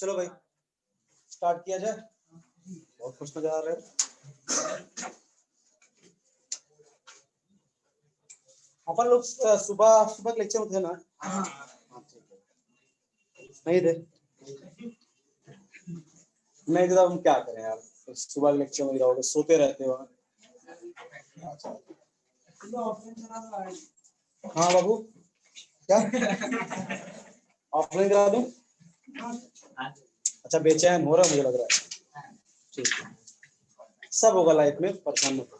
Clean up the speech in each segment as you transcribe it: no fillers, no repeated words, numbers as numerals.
चलो भाई स्टार्ट किया जाए। बहुत खुश नजर आ रहे हो। अपन लोग सुबह सुबह लेक्चर में थे ना? नहीं थे। मैं एकदम क्या करें यार, सुबह लेक्चर में जाओगे, सोते रहते हो। हाँ बाबू क्या ऑफलाइन करा दूं? अच्छा बेचैन हो रहा मुझे लग रहा है। ठीक है, सब होगा लाइफ में, परेशान मत हो।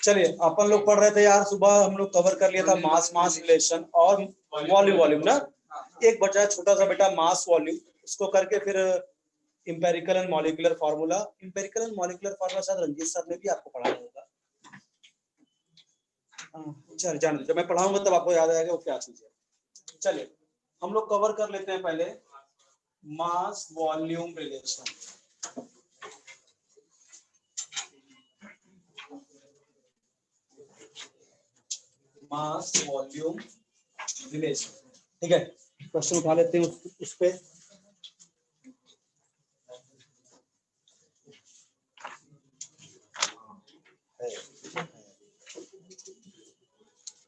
चलिए अपन लोग पढ़ रहे थे यार, सुबह हम लोग कवर कर लिया था मास मास रिलेशन और वॉल्यूम वॉल्यूम ना। एक बचा है छोटा सा बेटा मास वॉल्यूम, उसको करके फिर empirical and molecular formula. Empirical and molecular formula शायद रंजीत सर ने भी आपको पढ़ाया होगा। चल जान जब मैं पढ़ाऊंगा तब आपको याद आएगा वो क्या चीज है। चलिए हम लोग कवर कर लेते हैं पहले mass volume relation. Mass volume relation, ठीक है। क्वेश्चन उठा लेते हैं उस पे।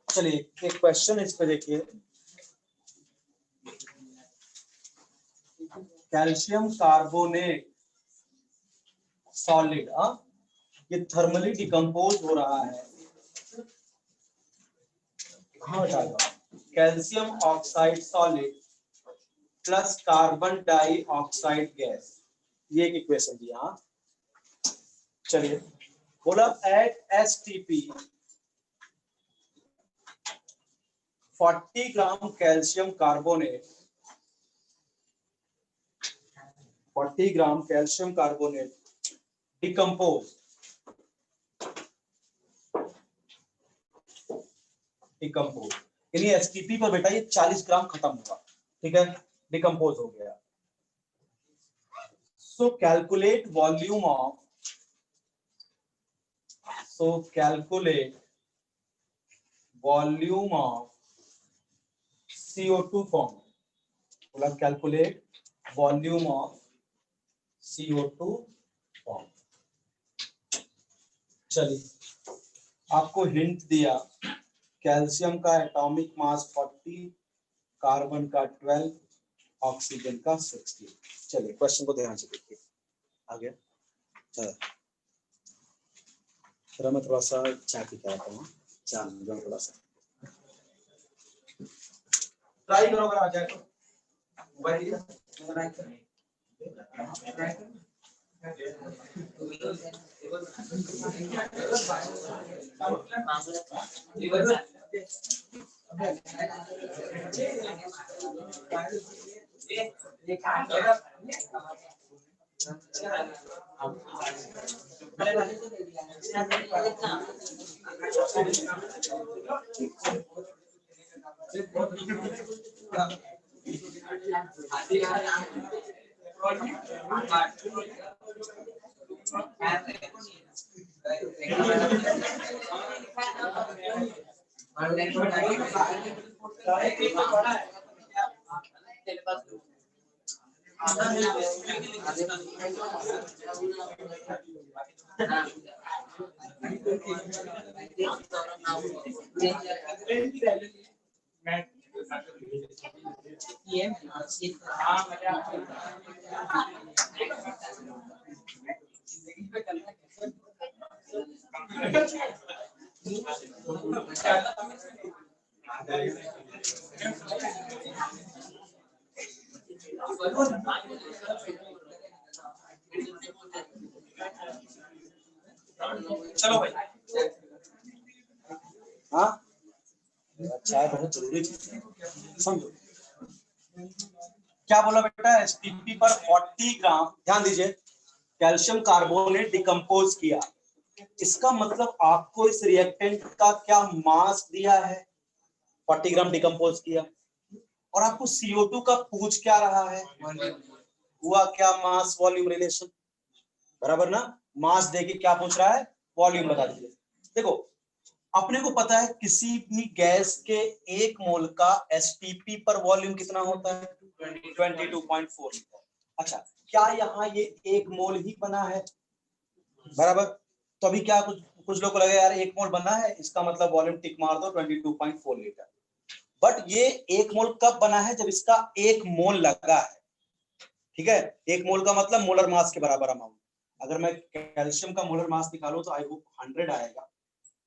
चलिए एक क्वेश्चन इस पे देखिए, कैल्शियम कार्बोनेट सॉलिड, ये थर्मली डिकम्पोज हो रहा है। हाँ calcium oxide solid plus carbon dioxide gas, ये एक इक्वेशन दिया। चलिए बोला at STP 40 gram calcium carbonate, 40 gram calcium carbonate decompose यानी एसटीपी पर बेटा ये 40 ग्राम खत्म हुआ, ठीक है, डिकम्पोज हो गया। So calculate volume of, so calculate volume of CO2 form. बोला calculate volume of CO2 form. चलिए आपको हिंट दिया, कैल्शियम का एटॉमिक मास 40, कार्बन का 12, ऑक्सीजन का 60। चलिए क्वेश्चन को ध्यान से देखिए आगे। चलो मैं थोड़ा सा चाय पी के आता हूँ, चाय थोड़ा सा ट्राई करो, अगर आ जाए तो चलो भाई, हाँ चाय बहुत जरूरी चीज है, समझो। क्या बोला बेटा, एसटीपी पर 40 ग्राम, ध्यान दीजिए, कैल्शियम कार्बोनेट डिकम्पोज किया। इसका मतलब आपको इस रिएक्टेंट का क्या मास दिया है, 40 ग्राम डिकम्पोज किया, और आपको CO2 का पूछ क्या रहा है, हुआ क्या मास वॉल्यूम रिलेशन, बराबर ना। मास देके क्या पूछ रहा है, वॉल्यूम बता दीजिए। देखो अपने को पता है किसी भी गैस के 1 मोल का एसटीपी पर वॉल्यूम कितना होता है, 22.4 लीटर। अच्छा, क्या यहाँ ये 1 मोल ही बना है? बराबर। तो अभी क्या कुछ कुछ लोग को लगे यार 1 मोल बना है, इसका मतलब वॉल्यूम टिक मार दो 22.4 लीटर। बट ये 1 मोल कब बना है? जब इसका 1 मोल लगा है। ठीक है, 1 मोल का मतलब मोलर मास के बराबर अमाउंट। अगर मैं कैल्शियम का मोलर मास निकालूं तो आई होप 100 आएगा।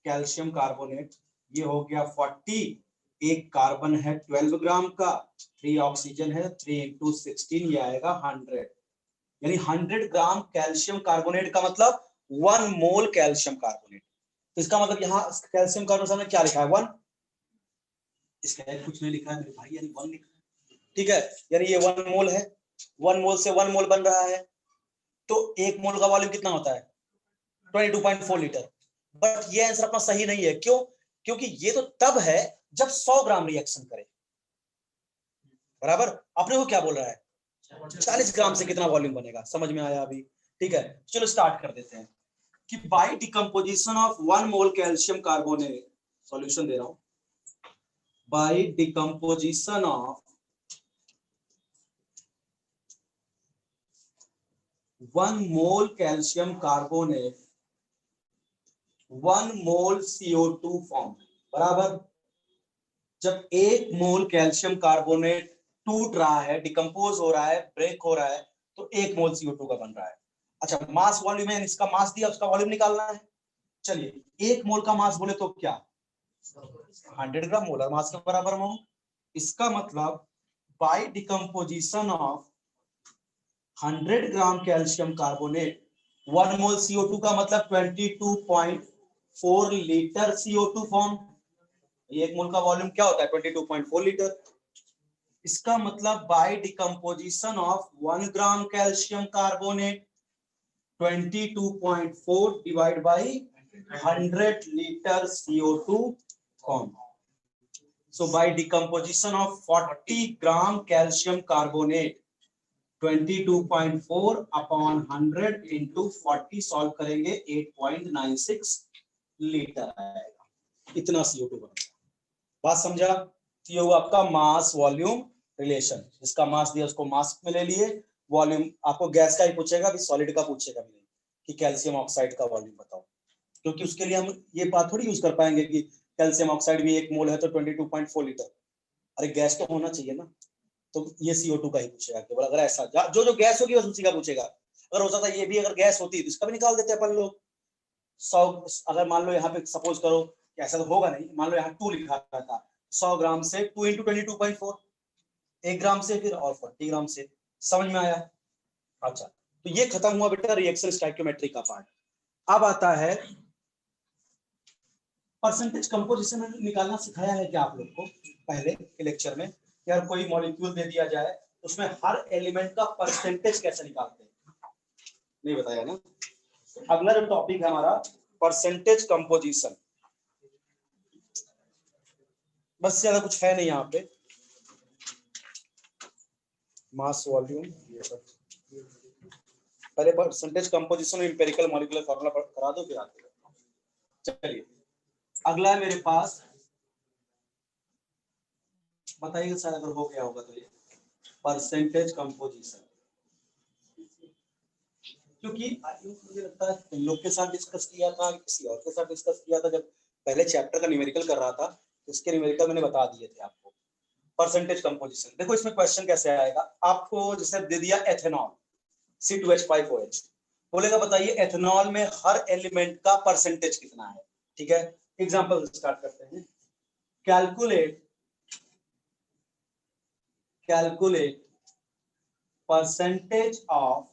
कैल्शियम कार्बोनेट ये हो गया 40, एक कार्बन है 12 ग्राम का, 3 ऑक्सीजन है, 3 इंटू 16 ये आएगा 100। यानी 100 ग्राम कैल्शियम कार्बोनेट का मतलब 1 मोल कैल्शियम कार्बोनेट। तो इसका मतलब यहाँ कैल्शियम कार्बोनेट में क्या लिखा है? 1। इसका कुछ नहीं लिखा है मेरे भाई, यानी 1 लिखा है। ठीक है, यानी ये 1 मोल है, 1 मोल से 1 मोल बन रहा है। तो 1 मोल का वॉल्यूम कितना होता है? 22.4 लीटर। बट ये आंसर अपना सही नहीं है। क्यों? क्योंकि ये तो तब है जब 100 ग्राम रिएक्शन करे। बराबर। अपने को क्या बोल रहा है? 40 ग्राम से कितना वॉल्यूम बनेगा। समझ में आया अभी? ठीक है, चलो स्टार्ट कर देते हैं कि by decomposition of 1 mole calcium carbonate, solution दे रहा हूं, by decomposition of 1 mole calcium carbonate 1 mole CO2 form. बराबर। जब 1 मोल कैल्शियम कार्बोनेट टूट रहा है, डिकम्पोज हो रहा है, ब्रेक हो रहा है, तो 1 मोल CO2 का बन रहा है। अच्छा, मास वॉल्यूम है, इसका मास दिया, उसका वॉल्यूम निकालना है। चलिए, 1 मोल का मास बोले तो क्या? 100 ग्राम मोलर मास के बराबर अमाउंट। इसका मतलब bye decomposition of 100 gram calcium carbonate 1 mole CO2 का मतलब 22.4 लीटर CO2 फॉर्म। 1 मोल का वॉल्यूम क्या होता है? 22.4 लीटर। इसका मतलब bye decomposition of 1 gram calcium carbonate 22.4 divide by 100 litre CO2 form. So by decomposition of 40 gram calcium carbonate 22.4 upon 100 into 40 solve करेंगे 8.96 litre आएगा। इतना CO2 बनेगा। बात समझा? तो ये हुआ आपका मास वॉल्यूम रिलेशन। जिसका मास दिया उसको मास में ले लिए, वॉल्यूम आपको गैस का ही पूछेगा, भी सॉलिड का पूछेगा भी नहीं कि कैल्शियम ऑक्साइड का वॉल्यूम बताओ, क्योंकि उसके लिए हम ये बात थोड़ी यूज कर पाएंगे कि कैल्शियम ऑक्साइड भी 1 मोल है तो 22.4 लीटर। अरे गैस तो होना चाहिए ना, तो ये CO2 का ही पूछेगा केवल। अगर ऐसा जो जो गैस होगी बस उसी का पूछेगा। अगर हो सकता है ये भी अगर गैस होती तो इसका भी निकाल देते अपन लोग। 100, अगर मान लो यहाँ पे सपोज करो, ऐसा तो होगा नहीं, मान लो यहाँ 2 लिखा था, 100 ग्राम से 2 इंटू 22.4, 1 ग्राम से फिर और 40 ग्राम से। समझ में आया? अच्छा, तो ये खत्म हुआ बेटा रिएक्शन स्टोइकियोमेट्री का पार्ट। अब आता है परसेंटेज कंपोजिशन निकालना। सिखाया है क्या आप लोग को पहले के लेक्चर में? यार कोई मॉलिक्यूल दे दिया जाए, उसमें हर एलिमेंट का परसेंटेज कैसे निकालते हैं? नहीं बताया ना। अगला जो टॉपिक है हमारा परसेंटेज कंपोजिशन। बस ज्यादा कुछ है नहीं यहाँ पे। मास वॉल्यूम, पहले परसेंटेज कंपोजिशन और एम्पिरिकल मॉलिक्यूलर फार्मूला करा दो फिर आगे। चलिए, अगला है मेरे पास, बताइए शायद अगर हो गया होगा तो, ये परसेंटेज कंपोजिशन। क्योंकि मुझे लगता है तुम लोग के साथ डिस्कस किया था, किसी और के साथ डिस्कस किया था, जब पहले चैप्टर का न्यूमेरिकल कर रहा था तो इसके न्यूमेरिकल मैंने बता दिए थे आपको। परसेंटेज कंपोजिशन देखो, इसमें क्वेश्चन कैसे आएगा आपको। जैसे दे दिया एथेनॉल C2H5OH, बोलेगा बताइए एथेनॉल में हर एलिमेंट का परसेंटेज कितना है। ठीक है, एग्जांपल स्टार्ट करते हैं। Calculate percentage of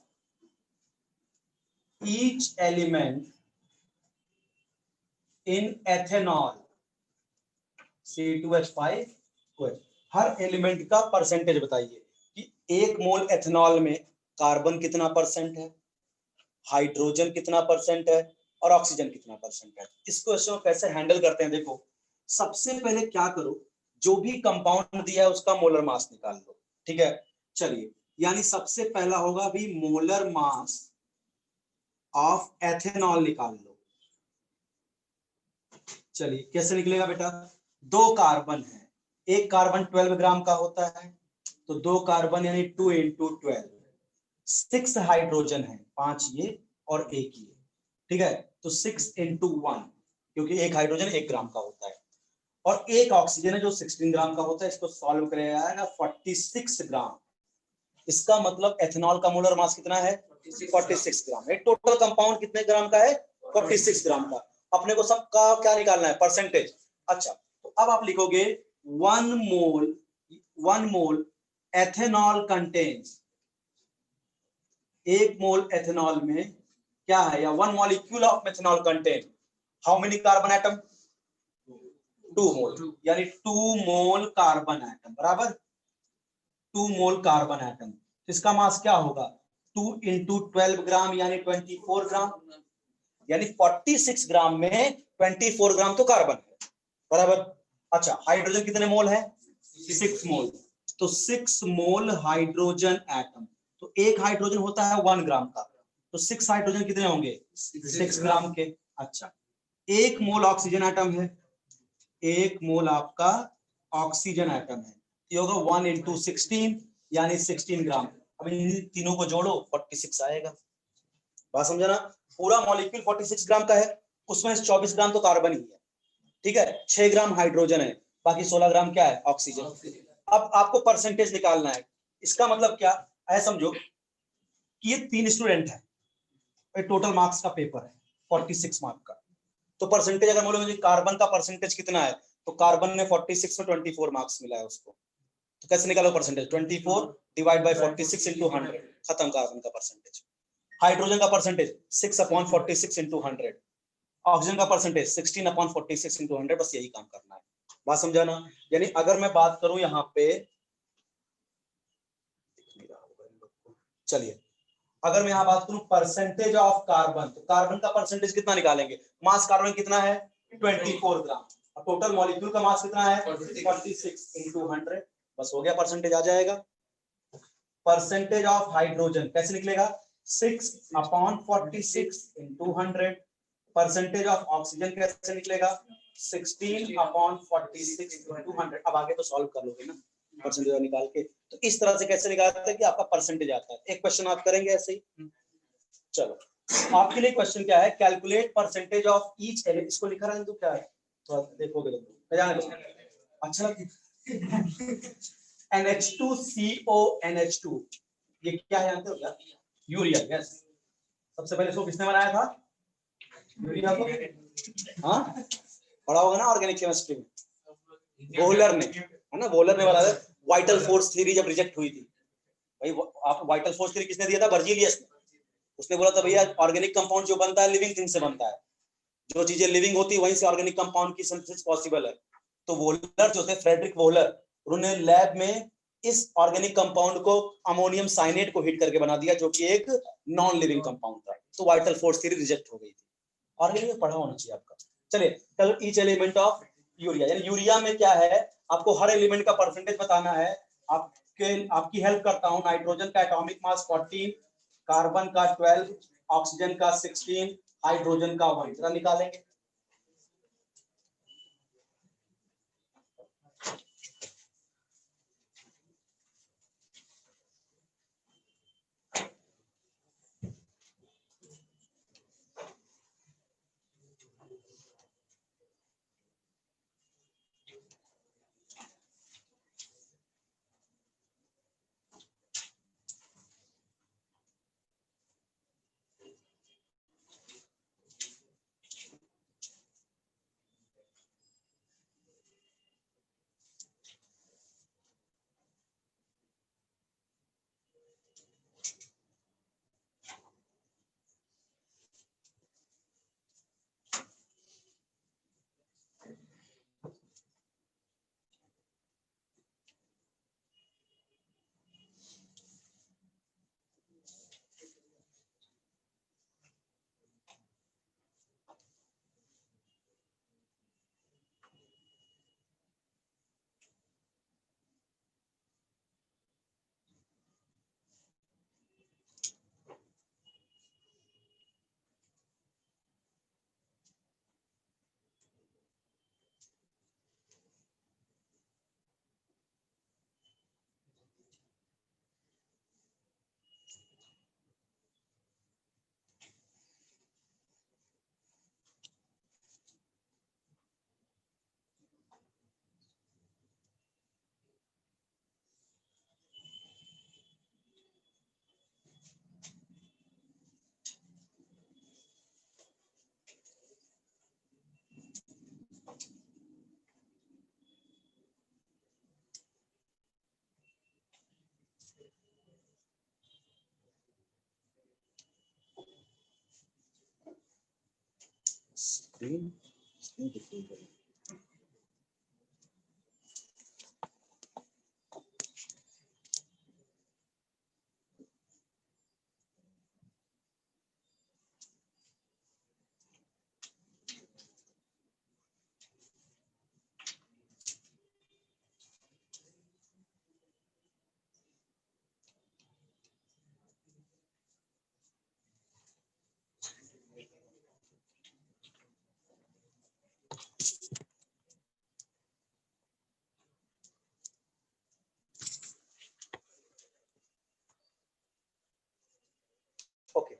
each element in ethanol C2H5OH। Her element का परसेंटेज बताइए कि 1 मोल एथेनॉल में कार्बन कितना परसेंट है, हाइड्रोजन कितना परसेंट है और ऑक्सीजन कितना परसेंट है। इस क्वेश्चन को कैसे हैंडल करते हैं देखो। सबसे पहले क्या करो, जो भी कंपाउंड दिया है उसका मोलर मास निकाल लो। ठीक है, चलिए, यानी सबसे पहला होगा भी मोलर मास ऑफ एथेनॉल निकाल लो। चलिए कैसे निकलेगा बेटा? 2 कार्बन है, एक कार्बन 12 ग्राम का होता है, तो 2 कार्बन यानी 2 इंटू 12, 6 हाइड्रोजन है, 5 ये और 1 ये, ठीक है। तो 6 into 1, क्योंकि एक हाइड्रोजन 1 ग्राम का होता है, और एक ऑक्सीजन है जो 16 ग्राम का होता है। इसको सॉल्व करेगा ना 46 ग्राम। इसका मतलब एथेनॉल का मोलर मास कितना है? 46 ग्राम। एक टोटल कंपाउंड कितने ग्राम का है? 46 ग्राम का। अपने को सबका क्या निकालना है? परसेंटेज। अच्छा, तो अब आप लिखोगे 1 मोल एथेनॉल कंटेन्स, 1 मोल एथेनॉल में क्या है, या 1 molecule of methanol contain how many carbon atom? 2 मोल, यानी 2 मोल कार्बन एटम बराबर 2 मोल कार्बन एटम। इसका मास क्या होगा? 2 into 12 ग्राम यानी 24 ग्राम, यानी 46 ग्राम में 24 ग्राम तो कार्बन है बराबर। अच्छा, हाइड्रोजन कितने मोल है? 6 मोल। तो 6 मोल हाइड्रोजन एटम, तो एक हाइड्रोजन होता है 1 ग्राम का, तो 6 हाइड्रोजन कितने होंगे? 6 ग्राम के। अच्छा, 1 मोल ऑक्सीजन एटम है, 1 मोल आपका ऑक्सीजन एटम है, ये होगा 1 into 16 यानी 16 ग्राम। अब इन तीनों को जोड़ो 46 आएगा। बात समझा ना? पूरा मॉलिक्यूल 46 ग्राम का है, उसमें 24 ग्राम तो कार्बन ही है, ठीक है। 6 ग्राम हाइड्रोजन है, बाकी 16 ग्राम क्या है? ऑक्सीजन। अब आपको परसेंटेज निकालना है। इसका मतलब क्या है? समझो कि ये 3 स्टूडेंट है, टोटल मार्क्स का पेपर है 46 मार्क का, तो परसेंटेज अगर बोलोगे कार्बन का परसेंटेज कितना है, तो कार्बन ने 46 में 24 मार्क्स मिला है उसको, तो कैसे निकालो परसेंटेज? 24 डिवाइड बाय 46 into 100, खत्म कार्बन का परसेंटेज। हाइड्रोजन का परसेंटेज 6/46 into 100, ऑक्सीजन का परसेंटेज 16/46 into 100, बस यही काम करना है। बात समझा ना? यानी अगर मैं बात करूं यहाँ पे, चलिए अगर मैं यहाँ बात करूं परसेंटेज ऑफ कार्बन, तो कार्बन का परसेंटेज कितना निकालेंगे? मास कार्बन कितना है? 24 ग्राम। टोटल मॉलिक्यूल का मास कितना है? 46 into 100, बस हो गया, परसेंटेज आ जाएगा। परसेंटेज ऑफ हाइड्रोजन कैसे निकलेगा? 6/46 into 100। परसेंटेज ऑफ ऑक्सीजन कैसे निकलेगा? 16/46 into 100। अब आगे तो सॉल्व कर लोगे ना परसेंटेज निकाल के, तो इस तरह से कैसे निकालते हैं कि आपका परसेंटेज आता है। एक क्वेश्चन आप करेंगे ऐसे ही। चलो आपके लिए क्वेश्चन क्या है? Calculate percentage of each element. इसको लिखा रहा है तो क्या है, तो देखोगे तो अच्छा NH2CO NH2, ये क्या है जानते हो क्या? यूरिया। यस, सबसे पहले इसको किसने बनाया था? यूरिया को। हाँ, पढ़ा होगा ना ऑर्गेनिक केमिस्ट्री में, बोहलर ने, है ना, बोहलर ने बनाया। वाइटल फोर्स थ्योरी जब रिजेक्ट हुई थी भाई, आप वाइटल फोर्स थ्योरी किसने दिया था? बर्जीलियस ने। उसने बोला था भैया ऑर्गेनिक कंपाउंड जो बनता है लिविंग थिंग से बनता है, जो चीजें लिविंग होती है वहीं से ऑर्गेनिक कंपाउंड की सिंथेसिस पॉसिबल है। तो वोलर जो थे, फ्रेडरिक वोलर, उन्होंने लैब में इस ऑर्गेनिक कंपाउंड को अमोनियम साइनेट को हीट करके बना दिया, जो कि एक नॉन लिविंग कंपाउंड था। तो वाइटल फोर्स थ्योरी रिजेक्ट हो गई थी। ऑर्गेनिक में पढ़ा होना चाहिए आपका। चलिए, कल ईच एलिमेंट ऑफ यूरिया, यानी यूरिया में क्या है, आपको हर एलिमेंट का परसेंटेज बताना है। आपकी हेल्प करता हूं। नाइट्रोजन का एटॉमिक मास 14, कार्बन का 12, ऑक्सीजन का 16, हाइड्रोजन का 1, जरा निकालेंगे। स्क्रीन स्क्रीन करें। ओके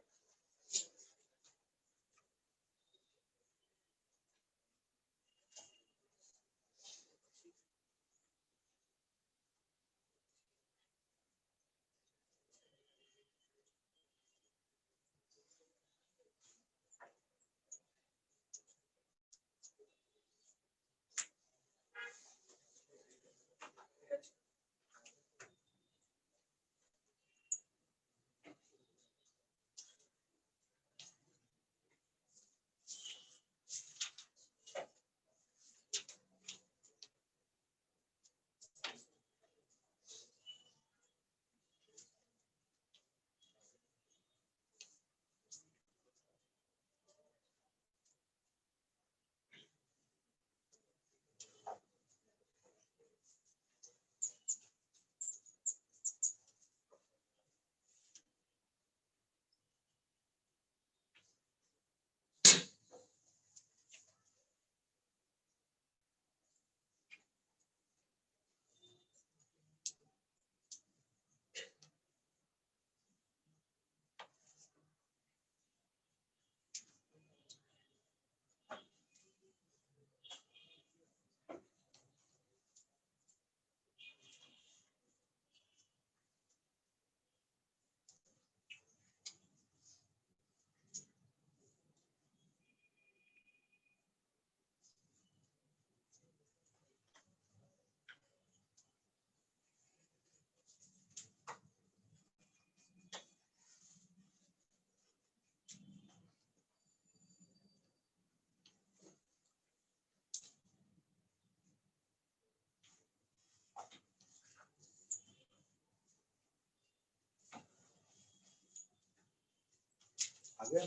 आगे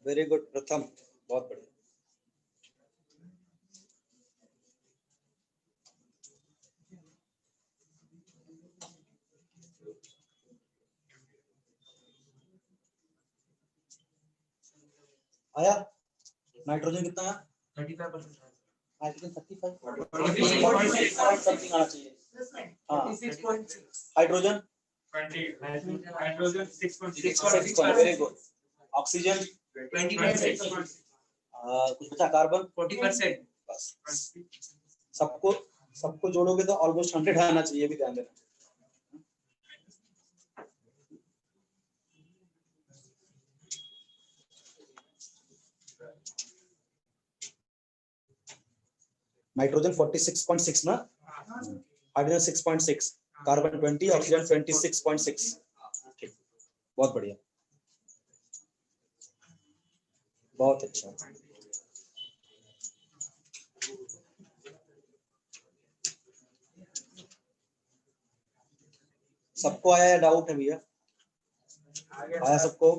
वेरी गुड प्रथम, बहुत बढ़िया। आया नाइट्रोजन कितना है? 35%। नाइट्रोजन 35 समथिंग आना चाहिए। हाइड्रोजन 6.6. Very good. ऑक्सीजन 20%. कुछ बचा, कार्बन 40%. बस। सबको जोड़ोगे तो ऑलमोस्ट 100 आना चाहिए, भी ध्यान देना। नाइट्रोजन 46.6 ना, हाइड्रोजन 6.6, कार्बन 20, ऑक्सीजन 26.6। ठीक, बहुत बढ़िया, बहुत अच्छा। सबको आया या डाउट है भैया? आया सबको?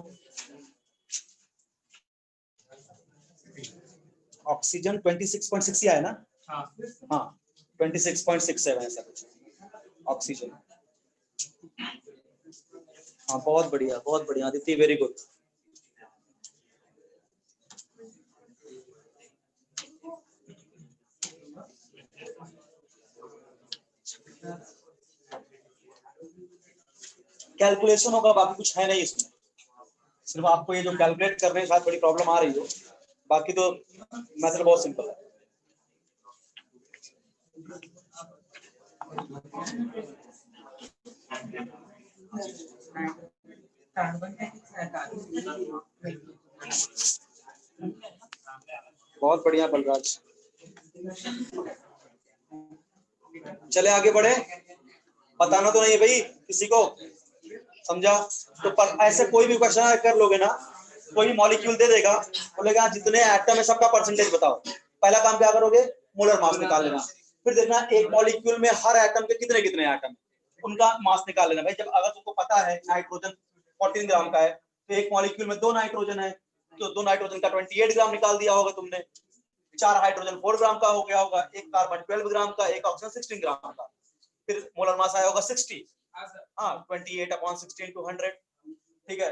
ऑक्सीजन 26.6 ही आया ना? हाँ 26.67 ऐसा कुछ ऑक्सीजन। हाँ बहुत बढ़िया आदित्य, वेरी गुड। कैलकुलेशन होगा, बाकी कुछ है नहीं इसमें, सिर्फ आपको ये जो कैलकुलेट कर रहे हैं शायद बड़ी प्रॉब्लम आ रही हो, बाकी तो मैथड बहुत सिंपल है। बहुत बढ़िया बलराज, चले आगे बढ़े। बताना तो नहीं है भाई किसी को, समझा? तो पर ऐसे कोई भी क्वेश्चन कर लोगे ना, कोई मॉलिक्यूल दे देगा, बोलेगा जितने एटम है सबका परसेंटेज बताओ। पहला काम क्या करोगे? मोलर मास निकाल लेना। फिर देखना एक मॉलिक्यूल में हर एटम के कितने कितने एटम, उनका मास निकाल लेना। भाई जब अगर तुमको पता है नाइट्रोजन 14 ग्राम का है, तो एक मॉलिक्यूल में 2 नाइट्रोजन है, तो 2 नाइट्रोजन का 28 ग्राम निकाल दिया होगा तुमने। 4 हाइड्रोजन 4 ग्राम का हो गया होगा, एक कार्बन 12 ग्राम का, एक ऑक्सीजन 16 ग्राम का। फिर मोलर मास आया होगा 60। हाँ 28/16 to 100, ठीक है।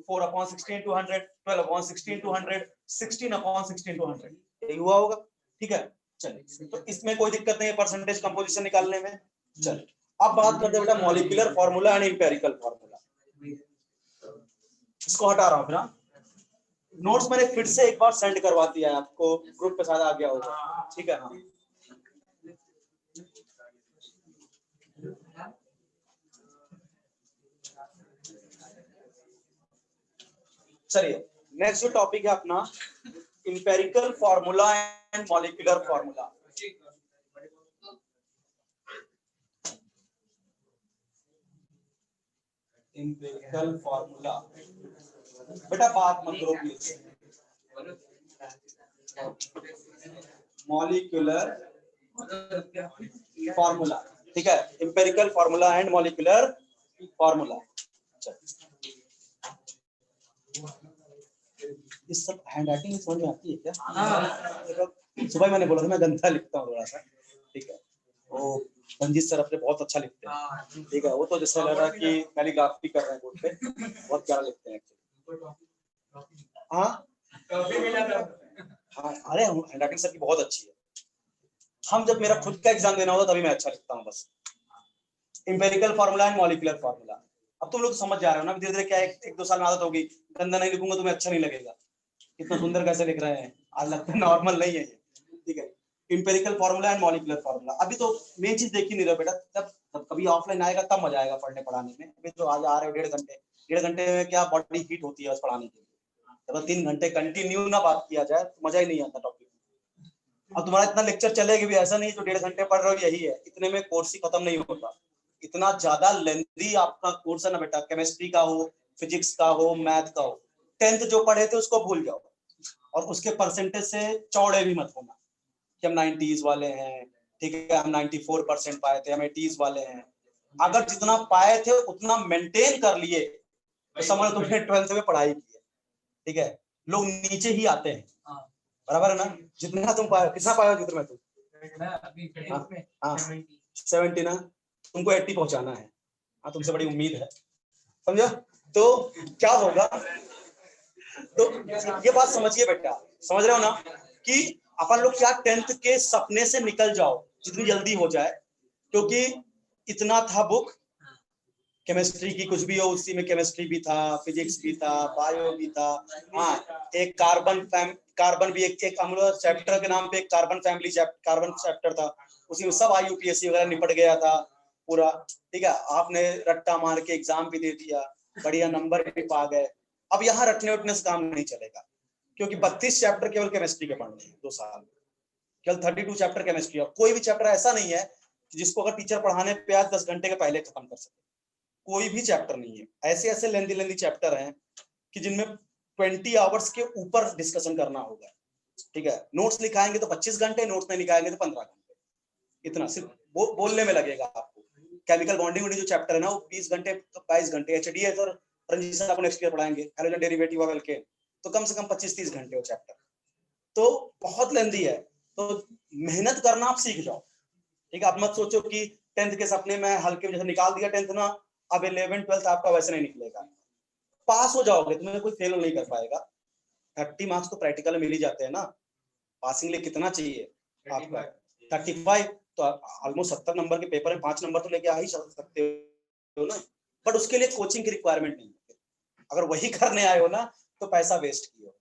4/16 to 100, 12/16 to 100, 16/16 to 100, यही हुआ होगा, ठीक है। चलिए, तो इसमें कोई दिक्कत नहीं है परसेंटेज कंपोजिशन निकालने में। चलिए अब बात करते हैं बेटा molecular formula and empirical formula. इसको हटा रहा हूं ना, नोट्स मैंने फिर से एक बार सेंड करवा दिया है आपको, ग्रुप पे शायद आ गया होगा, ठीक है। हाँ चलिए, नेक्स्ट जो टॉपिक है अपना empirical formula and molecular formula. Empirical formula बेटा बात मत करो प्लीज। मॉलिक्यूलर फार्मूला, ठीक है, empirical formula and molecular formula. इस सब हैंडराइटिंग समझ में आती है क्या? सुबह मैंने बोला था मैं गंदा लिखता हूँ थोड़ा सा, ठीक है। वो रंजीत सर अपने बहुत अच्छा लिखते हैं, ठीक है। वो तो जैसे लग रहा है कि कैलीग्राफी कर रहे हैं बोर्ड पे, बहुत प्यारा लिखते हैं। हाँ हाँ, अरे हैंडराइटिंग सर की बहुत अच्छी है। हम जब मेरा खुद का एग्जाम देना होता तभी मैं अच्छा लिखता हूँ बस। Empirical formula and molecular formula, अब तुम लोग समझ जा रहे हो ना, धीरे धीरे क्या एक दो साल में आदत होगी। गंदा नहीं लिखूंगा तुम्हें अच्छा नहीं लगेगा, इतना सुंदर कैसे लिख रहे हैं, आज लगता है नॉर्मल नहीं है ये, ठीक है। Empirical formula and molecular formula, अभी तो मेन चीज देख ही नहीं रहे बेटा, जब कभी ऑफलाइन आएगा तब मजा आएगा पढ़ने पढ़ाने में। अभी तो आज आ रहे हो 1.5 घंटे में क्या बॉडी हीट होती है बस पढ़ाने के लिए। जब 3 घंटे कंटिन्यू ना बात किया जाए तो मजा ही नहीं आता टॉपिक। अब तुम्हारा इतना लेक्चर चलेगा भी, ऐसा नहीं जो 1.5 घंटे पढ़ रहे हो यही है, इतने में कोर्स ही खत्म नहीं होता। इतना ज्यादा लेंथी आपका कोर्स है ना बेटा, केमिस्ट्री का हो, फिजिक्स का हो, मैथ का हो। 10th जो पढ़े थे उसको भूल जाओ, और उसके परसेंटेज से चौड़े भी मत होना कि हम 90s वाले हैं, ठीक है, हम 94% पाए थे, हम 80s वाले हैं। अगर जितना पाए थे उतना मेंटेन कर लिए तो समझ तुमने 12th में पढ़ाई की है, ठीक है। लोग नीचे ही आते हैं, बराबर है ना। जितना तुम पाए, कितना पाए हो जितना तुम? 70 ना, तुमको 80 पहुंचाना है। हाँ तुमसे बड़ी उम्मीद है, समझा? तो क्या होगा, तो ये बात समझिए बेटा, समझ रहे हो ना कि अपन लोग क्या 10th के सपने से निकल जाओ जितनी जल्दी हो जाए, क्योंकि इतना था बुक, केमिस्ट्री की कुछ भी हो उसी में केमिस्ट्री भी था, फिजिक्स भी था, बायो भी था। हाँ, एक कार्बन भी एक हम लोग चैप्टर के नाम पे एक कार्बन चैप्टर था, उसी में सब IUPAC वगैरह निपट गया था पूरा। ठीक है, आपने रट्टा मार के एग्जाम भी दे दिया, बढ़िया नंबर भी पा गए। अब यहाँ रटने उठने से काम नहीं चलेगा, क्योंकि 32 चैप्टर केवल केमिस्ट्री के पढ़ने हैं 2 साल, केवल 32 चैप्टर केमिस्ट्री। और कोई भी चैप्टर ऐसा नहीं है जिसको अगर टीचर पढ़ाने पे आज 10 घंटे के पहले खत्म कर सके, कोई भी चैप्टर नहीं है। ऐसे ऐसे लेंदी चैप्टर हैं कि जिनमें 20 आवर्स के ऊपर डिस्कशन करना होगा। ठीक है, नोट्स लिखाएंगे तो 25 घंटे, नोट्स नहीं लिखाएंगे तो 15 घंटे, इतना सिर्फ बोलने में लगेगा आपको। केमिकल बॉन्डिंग जो चैप्टर है ना, वो 20 घंटे 22 घंटे। HDS और ट्रांजिशन आपको नेक्स्ट ईयर पढ़ाएंगे, हाइड्रोजन डेरिवेटिव ऑफ एल्केन, तो कम से कम 25-30 घंटे वो चैप्टर, तो बहुत लेंदी है। तो मेहनत करना आप सीख जाओ। ठीक है, आप मत सोचो कि 10th के सपने में हल्के जैसे निकाल दिया 10th ना, अब 11th 12th आपका वैसे नहीं निकलेगा। पास हो जाओगे, तुम्हें कोई फेल नहीं कर पाएगा। 30 मार्क्स तो प्रैक्टिकल में मिल ही जाते हैं ना। पासिंग लिए कितना चाहिए आपका? 35, तो ऑलमोस्ट 70 नंबर के पेपर में 5 नंबर तो लेके आ ही सकते हो ना। बट उसके लिए कोचिंग की रिक्वायरमेंट नहीं है। अगर वही करने आए हो ना तो पैसा वेस्ट किए हो,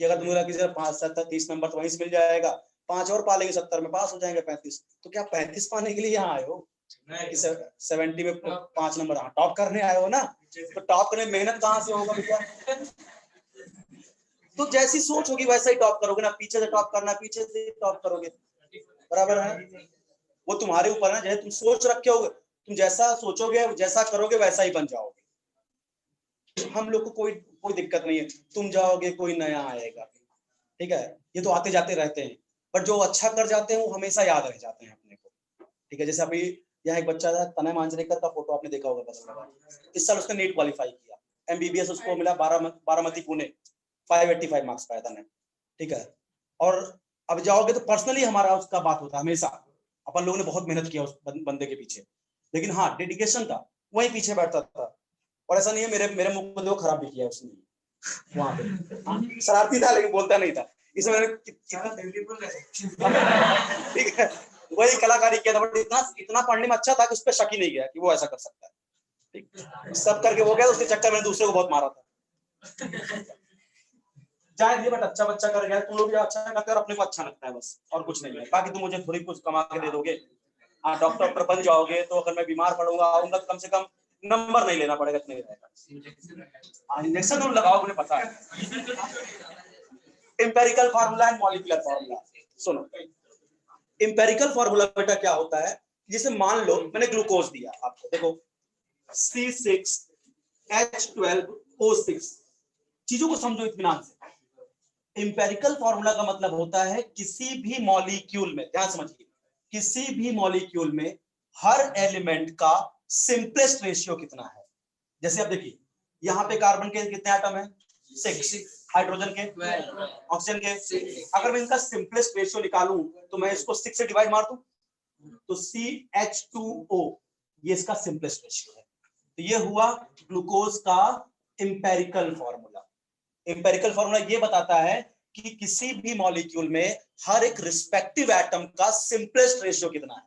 कि अगर तुम्हें लगा 5 7 30 नंबर तो वहीं से मिल जाएगा, 5 और पा लेंगे 70 में पास हो जाएंगे 35, तो क्या 35 पाने के लिए यहाँ आए हो? 70 में 5 नंबर टॉप करने आए हो ना, तो टॉप करने मेहनत कहाँ से होगा भैया? तो जैसी सोच होगी वैसा ही टॉप करोगे ना, पीछे से टॉप करना, पीछे से टॉप करोगे, बराबर है। वो तुम्हारे ऊपर है, जैसे तुम सोच रखे होगे, तुम जैसा सोचोगे जैसा करोगे वैसा ही बन जाओगे। हम लोग को कोई दिक्कत नहीं है, तुम जाओगे कोई नया आएगा। ठीक है, ये तो आते जाते रहते हैं, बट जो अच्छा कर जाते हैं वो हमेशा याद रह जाते हैं अपने को। ठीक है, जैसे अभी यहाँ एक बच्चा था, तनय मांजरेकर का फोटो आपने देखा होगा, बस इस साल उसने नीट क्वालिफाई किया, MBBS उसको मिला बारामती पुणे, 585 मार्क्स पाया था। ठीक है, और अब जाओगे तो पर्सनली हमारा उसका बात होता है हमेशा, अपन लोगों ने बहुत मेहनत किया उस बंदे के पीछे, लेकिन हाँ डेडिकेशन था, वही पीछे बैठता था। और ऐसा नहीं है मेरे मुंह को खराब भी किया उसने वहां पे, शरारती था लेकिन बोलता नहीं था, इसमें ठीक है, वही कलाकारी किया था। बट इतना पढ़ने में अच्छा था कि उस पर शक ही नहीं गया कि वो ऐसा कर सकता है। ठीक, सब करके वो गया, उसके चक्कर में दूसरे को बहुत मारा था। जाए बट अच्छा बच्चा कर गया, तुम लोग भी अच्छा करते हो और अपने को अच्छा लगता है बस, और कुछ नहीं है। बाकी तुम मुझे थोड़ी कुछ कमा के दे दोगे, हाँ डॉक्टर बन जाओगे, तो अगर मैं बीमार पड़ूंगा आऊंगा तो कम से कम नंबर नहीं लेना पड़ेगा, इतना ही रहेगा। इंजेक्शन तुम लगाओ, मुझे पता है। Empirical formula and molecular formula सुनो। इंपेरिकल फार्मूला बेटा क्या होता है, जिसे मान लो मैंने ग्लूकोज दिया आपको, देखो C6H12O6, चीजों को समझो इत्मीनान से। इंपेरिकल फार्मूला का मतलब होता है किसी भी मॉलिक्यूल में, ध्यान समझिए, किसी भी मॉलिक्यूल में हर एलिमेंट का सिंपलेस्ट रेशियो कितना है। जैसे आप देखिए, यहाँ पे कार्बन के कितने एटम है? 6, हाइड्रोजन के, ऑक्सीजन के। अगर मैं इनका सिंपलेस्ट रेशियो निकालूं तो मैं इसको 6 से डिवाइड मार दूं तो CH2O, ये इसका सिंपलेस्ट रेशियो है। तो ये हुआ ग्लूकोज का इंपेरिकल फार्मूला। इंपेरिकल फार्मूला ये बताता है कि किसी भी मॉलिक्यूल में हर एक रिस्पेक्टिव एटम का सिंपलेस्ट रेशियो कितना है।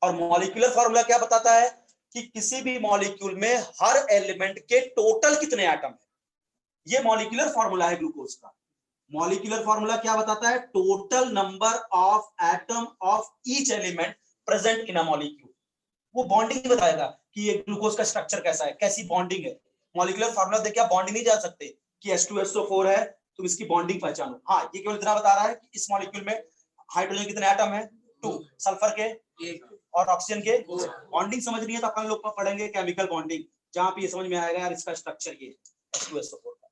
और मॉलिक्यूलर फार्मूला क्या बताता है कि किसी भी मॉलिक्यूल में हर एलिमेंट के टोटल कितने एटम है। ये मॉलिक्यूलर फार्मूला है ग्लूकोज का। मॉलिक्यूलर फार्मूला क्या बताता है? Total number of atom of each element present in a molecule. वो बॉन्डिंग बताएगा कि ये ग्लूकोज का स्ट्रक्चर कैसा है, कैसी बॉन्डिंग है। मॉलिक्यूलर फार्मूला देख के आप बॉन्डिंग नहीं जान सकते कि H2SO4 है, तुम इसकी बॉन्डिंग पहचानो। हाँ, ये केवल इतना बता रहा है कि इस मॉलिक्यूल में हाइड्रोजन कितने एटम है? 2, सल्फर के और ऑक्सीजन के। बॉन्डिंग समझनी है तो अपन लोग पढ़ेंगे केमिकल बॉन्डिंग, जहां पे ये समझ में आएगा यार इसका स्ट्रक्चर ये H2SO4 का।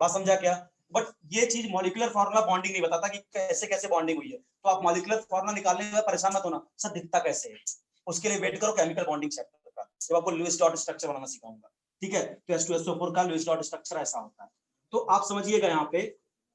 बात समझा क्या? बट ये चीज मॉलिक्यूलर फार्मूला बॉन्डिंग नहीं बताता कि कैसे कैसे बॉन्डिंग हुई है। तो आप मॉलिक्यूलर फार्मूला निकालने में परेशान मत होना, सर दिखता कैसे है, उसके लिए वेट करो केमिकल बॉन्डिंग चैप्टर का, जब आपको लुईस डॉट स्ट्रक्चर बनाना सिखाऊंगा। ठीक है, तो H2SO4 का लुईस डॉट स्ट्रक्चर ऐसा होता है। तो आप समझिएगा यहाँ पे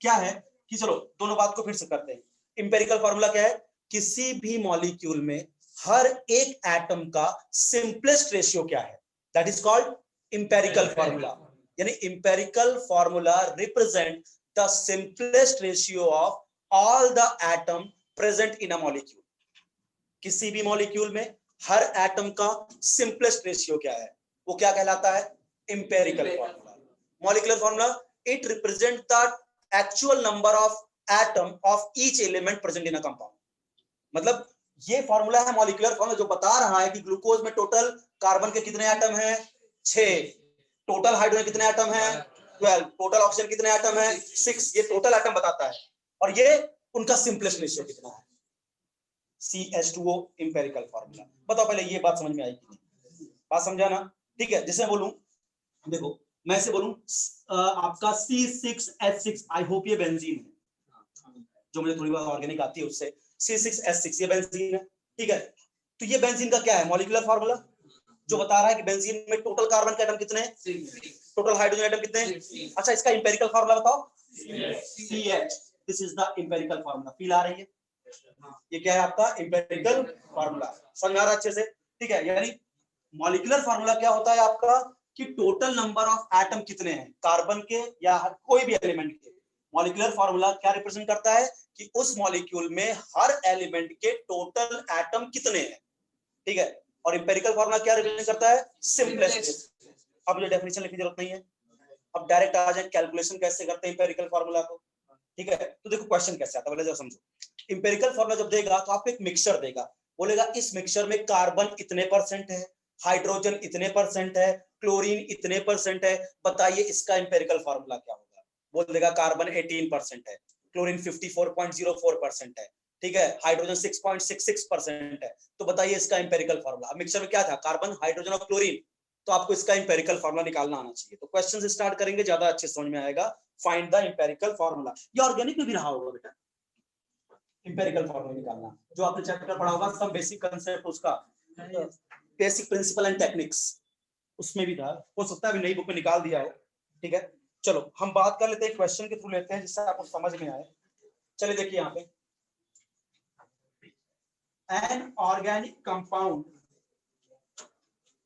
क्या है कि चलो दोनों बात को फिर से करते हैं। इंपेरिकल फार्मूला क्या है? किसी भी मॉलिक्यूल में हर एक एटम का सिंपलेस्ट रेशियो क्या है, that is called empirical formula. यानी empirical formula represent the simplest ratio of all the atom present in a molecule. किसी भी मॉलिक्यूल में हर एटम का सिंपलेस्ट रेशियो क्या है, वो क्या कहलाता है, empirical formula. Molecular formula, it represent the actual number of atom of each element present in a compound. मतलब ये फॉर्मूला है मॉलिक्यूलर फॉर्मूला जो बता रहा है कि ग्लूकोज में टोटल कार्बन के कितने एटम हैं, 6, टोटल हाइड्रोजन कितने एटम हैं, 12, टोटल ऑक्सीजन कितने एटम हैं, 6, ये टोटल एटम बताता है, और ये उनका सिंपलेस्ट रेशियो कितना है, CH2O इंपेरिकल फॉर्मूला। बताओ पहले ये बात समझ में आई कि नहीं, बात समझा ना, ठीक है। जैसे बोलूं, देखो मैं ऐसे बोलूं आपका C6H6, आई होप ये बेंजीन है, जो मुझे थोड़ी बहुत ऑर्गेनिक आती है उससे, C6H6 ये बेंजीन है, ठीक है। तो ये बेंजीन का क्या है, मॉलिक्यूलर फॉर्मूला जो बता रहा है कि बेंजीन में टोटल कार्बन के एटम कितने हैं, टोटल हाइड्रोजन एटम कितने हैं। अच्छा, इसका इंपेरिकल फॉर्मूला बताओ, CH, this is the empirical formula. Feel आ रही है, ये क्या है आपका इंपेरिकल फॉर्मूला, समझ आ रहा है अच्छे से, ठीक है। यानी मॉलिक्यूलर फॉर्मूला क्या होता है आपका, कि टोटल नंबर ऑफ एटम कितने हैं कार्बन के या कोई भी एलिमेंट के। मॉलिक्यूलर फॉर्मूला क्या रिप्रेजेंट करता है कि उस मॉलिक्यूल में हर एलिमेंट के टोटल एटम कितने हैं, ठीक है। और इंपेरिकल फॉर्मूला क्या रिप्रेजेंट करता है, सिंपलेस्ट। अब मुझे डेफिनेशन लिखने की जरूरत नहीं है, अब डायरेक्ट आ जाए कैलकुलेशन कैसे करते हैं इंपेरिकल फॉर्मूला को, ठीक है। तो देखो क्वेश्चन कैसे आता है, पहले जरा समझो। इंपेरिकल फॉर्मूला जब देगा तो आपको एक मिक्सचर देगा, बोलेगा इस मिक्सचर में कार्बन इतने परसेंट है, हाइड्रोजन इतने परसेंट है, क्लोरीन इतने परसेंट है, बताइए इसका इंपेरिकल फॉर्मूला क्या होगा। बोल देगा कार्बन 18% है, क्लोरीन 54.04% है, ठीक है, हाइड्रोजन 6.66% है, तो बताइए इसका इंपेरिकल फॉर्मूला। मिक्सचर में क्या था, कार्बन, हाइड्रोजन और क्लोरीन, तो आपको इसका इंपेरिकल फॉर्मूला निकालना आना चाहिए। तो क्वेश्चन से स्टार्ट करेंगे, ज्यादा अच्छे समझ में आएगा। फाइंड द इंपेरिकल फॉर्मूला, ये ऑर्गेनिक में भी रहा होगा बेटा, इंपेरिकल फॉर्मूला निकालना, जो आपने चैप्टर पढ़ा होगा सम बेसिक कांसेप्ट, उसका बेसिक प्रिंसिपल एंड टेक्निक्स, उसमें भी था, हो सकता है अभी नई बुक में निकाल दिया हो, ठीक है। चलो हम बात कर लेते हैं, क्वेश्चन के थ्रू लेते हैं जिससे आपको समझ में आए। चलिए देखिए यहाँ पे, एन ऑर्गेनिक कंपाउंड,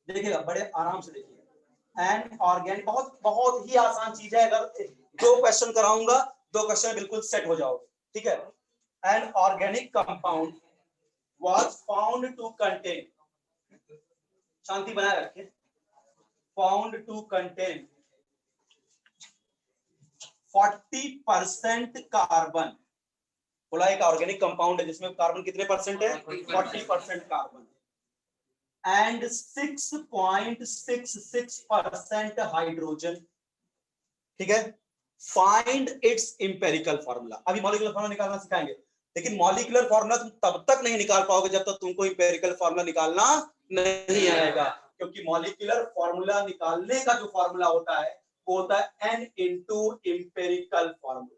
देखिएगा बड़े आराम से देखिए, एन ऑर्गेनिक, बहुत बहुत ही आसान चीज है, अगर 2 क्वेश्चन कराऊंगा 2 क्वेश्चन बिल्कुल सेट हो जाओगे, ठीक है। An organic compound was found to contain, शांति बनाए रखें, found to contain 40% कार्बन। बोला एक ऑर्गेनिक कंपाउंड है जिसमें कार्बन कितने परसेंट है, 40% कार्बन, एंड 6.66% हाइड्रोजन, ठीक है। Find its empirical formula. अभी मॉलिक्यूलर फॉर्मूला निकालना सिखाएंगे, लेकिन मॉलिक्यूलर फॉर्मूला तुम तब तक नहीं निकाल पाओगे जब तक तुमको इंपेरिकल फॉर्मूला निकालना नहीं आएगा, क्योंकि मॉलिक्यूलर फॉर्मूला निकालने का जो फॉर्मूला होता है वो होता है n इंटू इंपेरिकल फॉर्मूला,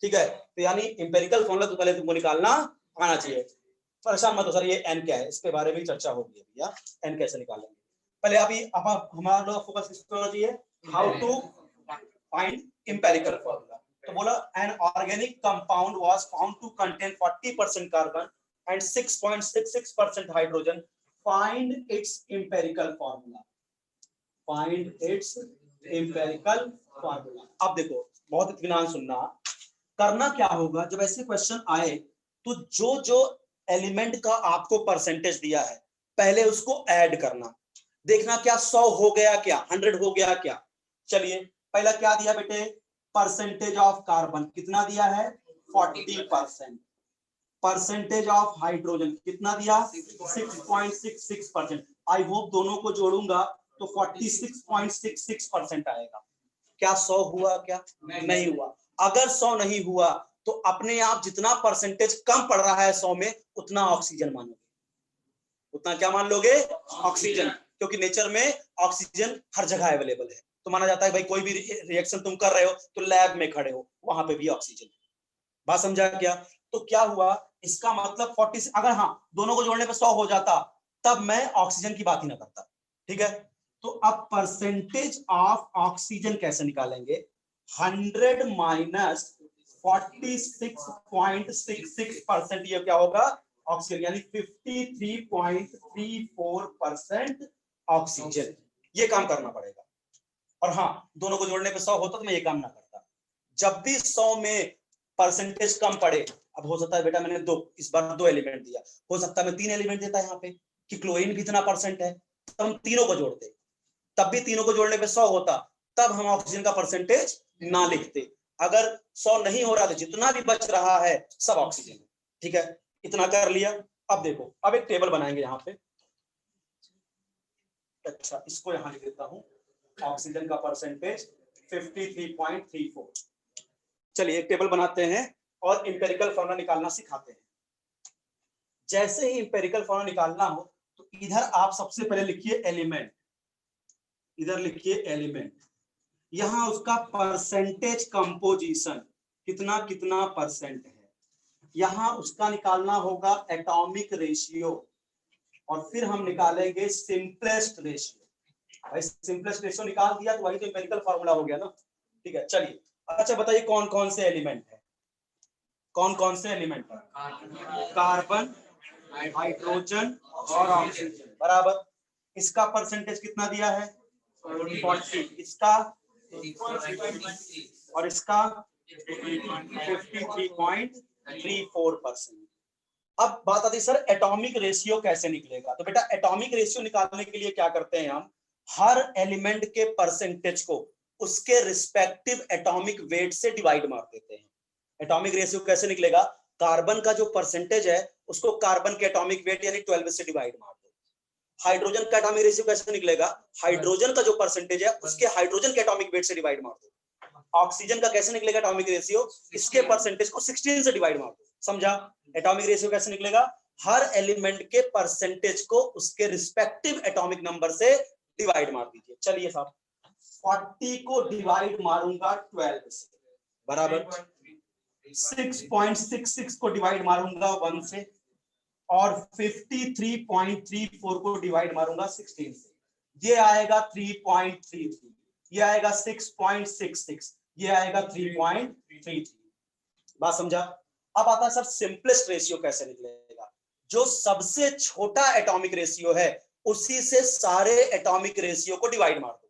ठीक है। तो यानी इंपेरिकल फॉर्मूला तो पहले तुमको निकालना आना चाहिए। परेशान मत हो सर ये n क्या है, इसके बारे में चर्चा होगी अभी, या n कैसे निकालेंगे। पहले अभी हमारा लोग फोकस किस पे होना चाहिए, how to find empirical formula. तो बोला an organic compound was found to contain 40% carbon and 6.66% hydrogen, find its empirical formula, find its empirical formula। अब देखो बहुत इत्मीनान सुनना, करना क्या होगा जब ऐसे क्वेश्चन आए, तो जो जो एलिमेंट का आपको परसेंटेज दिया है पहले उसको ऐड करना, देखना क्या 100 हो गया क्या, 100 हो गया क्या। चलिए पहला क्या दिया बेटे, परसेंटेज ऑफ कार्बन कितना दिया है, 40%, परसेंटेज ऑफ हाइड्रोजन कितना दिया, 6.66%। आई होप दोनों को जोड़ूंगा तो 46.66% आएगा। क्या 100 हुआ क्या, नहीं हुआ। अगर 100 नहीं हुआ तो अपने आप जितना परसेंटेज कम पड़ रहा है 100 में उतना ऑक्सीजन मानोगे, उतना क्या मान लोगे, ऑक्सीजन, क्योंकि नेचर में ऑक्सीजन हर जगह अवेलेबल है। तो माना जाता है भाई कोई भी रिएक्शन तुम कर रहे हो तो लैब में खड़े हो, वहां पे भी ऑक्सीजन। बात समझा क्या। तो क्या हुआ, इसका मतलब 40, अगर हाँ दोनों को जोड़ने पे 100 हो जाता तब मैं ऑक्सीजन की बात ही ना करता, ठीक है। तो अब परसेंटेज ऑफ ऑक्सीजन कैसे निकालेंगे, 100 माइनस 46.66%, ये क्या होगा, ऑक्सीजन, यानी 53.34% ऑक्सीजन। ये काम करना पड़ेगा। और हाँ दोनों को जोड़ने पे 100 होता तो मैं ये काम ना करता। जब भी 100 में परसेंटेज कम पड़े, अब हो सकता है बेटा मैंने इस बार 2 एलिमेंट दिया, हो सकता है मैं 3 एलिमेंट देता यहाँ पे, कि क्लोरीन भी इतना परसेंट है, तो हम तीनों को जोड़ते, तब भी तीनों को जोड़ने पे 100 होता, तब हम ऑक्सीजन का परसेंटेज ना लिखते। अगर 100 नहीं हो रहा तो जितना भी बच रहा है सब ऑक्सीजन है। ठीक है, इतना कर लिया। अब देखो, अब एक टेबल बनाएंगे यहाँ पे। अच्छा, इसको यहाँ लिख देता हूँ, ऑक्सीजन का परसेंटेज 53.34। चलिए एक टेबल बनाते हैं और इंपेरिकल फॉर्मूला निकालना सिखाते हैं। जैसे ही इंपेरिकल फॉर्मूला निकालना हो तो इधर आप सबसे पहले लिखिए एलिमेंट, इधर लिखिए एलिमेंट, यहां उसका परसेंटेज कंपोजिशन कितना कितना परसेंट है, यहां उसका निकालना होगा एटॉमिक रेशियो, और फिर हम निकालेंगे सिंपलेस्ट रेशियो। भाई सिंपलेस्ट रेशियो निकाल दिया तो वही तो इंपेरिकल फार्मूला हो गया ना। ठीक है, चलिए अच्छा बताइए कौन कौन से एलिमेंट है, कौन कौन से एलिमेंट है? कार्बन, हाइड्रोजन और ऑक्सीजन, बराबर। इसका परसेंटेज कितना दिया है? 40। इसका और इसका 53.34%। अब बात आती है सर एटॉमिक रेशियो कैसे निकलेगा? तो बेटा एटॉमिक रेशियो निकालने के लिए क्या करते हैं हम, हर एलिमेंट के परसेंटेज को उसके रिस्पेक्टिव एटॉमिक वेट से डिवाइड मार देते हैं। एटॉमिक रेशियो कैसे निकलेगा? कार्बन का जो परसेंटेज है उसको कार्बन के एटॉमिक वेट यानी 12 से डिवाइड मार दो। हाइड्रोजन का एटॉमिक रेशियो कैसे निकलेगा? हाइड्रोजन का जो परसेंटेज है उसके हाइड्रोजन के एटॉमिक वेट से डिवाइड मार दो। ऑक्सीजन का कैसे निकलेगा एटॉमिक रेशियो? इसके परसेंटेज को 16 से डिवाइड मार दो। समझा? एटॉमिक रेशियो कैसे निकलेगा? हर एलिमेंट के परसेंटेज को उसके रिस्पेक्टिव एटॉमिक नंबर से डिवाइड मार दीजिए। चलिए साहब 40 को डिवाइड मारूंगा 12 से, बराबर 6.66 को डिवाइड मारूंगा 1 से, और 53.34 को डिवाइड मारूंगा 16 से, ये आएगा 3.33, ये आएगा 6.66, ये आएगा 3.33। बात समझा? अब आता है सर सिंपलेस्ट रेशियो कैसे निकलेगा? जो सबसे छोटा एटॉमिक रेशियो है उसी से सारे एटॉमिक रेशियो को डिवाइड मार दो।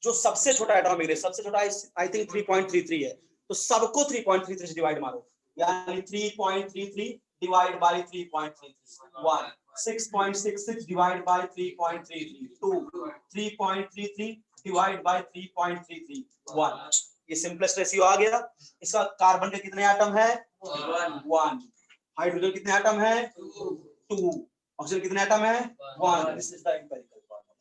जो सबसे छोटा एटॉमिक रेशियो, सबसे छोटा आई थिंक 3.33 है, तो सबको 3.33 से डिवाइड मारो, यानी 3.33 divide by 3.33 1, 6.66 divide by 3.33 2, 3.33 divide by 3.33 1। ये सिंपलेस्ट रेशियो आ गया। इसका कार्बन के कितने एटम है? 1। हाइड्रोजन कितने एटम है? 2। ऑक्सीजन कितने एटम है? 1। This is the empirical formula.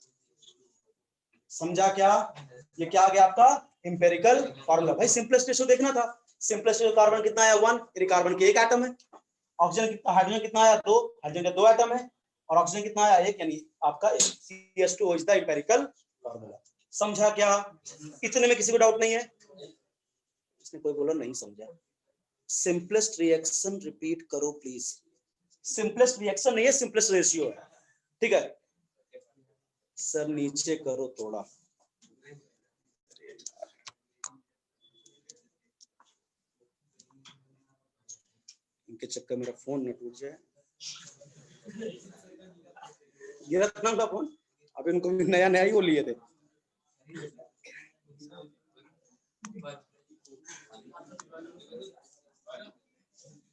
समझा क्या? ये क्या आ गया आपका एम्पिरिकल फार्मूला। भाई सिंपलेस्ट रेशियो देखना था। सिंपलेस्ट रेशियो कार्बन कितना आया? 1, यानी कार्बन के 1 एटम है। ऑक्सीजन कितना, हाइड्रोजन कितना आया? 2, हाइड्रोजन के 2 एटम है। और ऑक्सीजन कितना आया? 1, यानी आपका CH2O is the empirical formula. समझा क्या? इतने में किसी को डाउट नहीं है? इसने कोई बोला नहीं समझा। सिंपलेस्ट रिएक्शन रिपीट करो प्लीज। सिंपलेस्ट रिएक्शन नहीं है, सिंपलेस्ट रेशियो है। ठीक है सर, नीचे करो थोड़ा। इनके चक्कर मेरा फोन न टूट जाए। ये रत्नम का फोन, अब इनको भी नया नया ही वो लिए थे।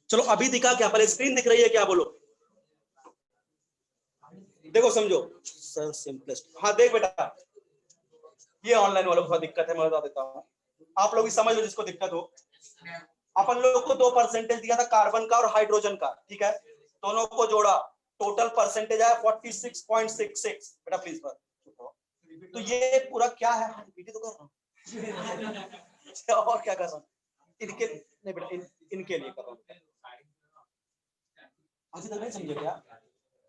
चलो अभी दिखा क्या? पहले स्क्रीन दिख रही है क्या? बोलो। देखो समझो सर सिंपलेस्ट। हाँ देख बेटा, ये ऑनलाइन वालों को दिक्कत है, मैं बता देता हूँ, आप लोग भी समझ लो जिसको दिक्कत हो। अपन लोग को 2 परसेंटेज दिया था कार्बन का और हाइड्रोजन का, ठीक है, दोनों को जोड़ा, टोटल परसेंटेज आया 46.66। बेटा प्लीज तो ये पूरा क्या है? रिपीट तो कर रहा हूँ और क्या कर रहा हूँ? इनके नहीं बेटा, इनके लिए कर रहा हूँ। अभी तक नहीं समझे क्या?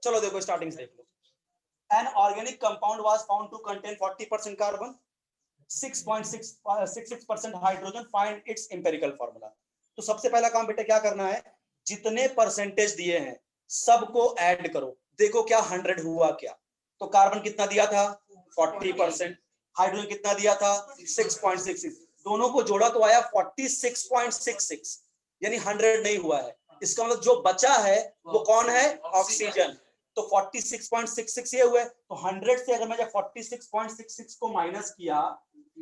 चलो देखो स्टार्टिंग से देख लो। An organic compound was found to contain 40% carbon, 6.66% hydrogen. Find its empirical formula. तो सबसे पहला काम बेटा क्या करना है? जितने परसेंटेज दिए हैं सबको ऐड करो, देखो क्या 100 हुआ क्या। तो कार्बन कितना दिया था? 40%। हाइड्रोजन कितना दिया था? 6.66। दोनों को जोड़ा तो आया 46.66, यानी 100 नहीं हुआ है। इसका मतलब जो बचा है वो कौन है? ऑक्सीजन। तो 46.66 ये हुए, तो 100 से अगर मैं 46.66 को माइनस किया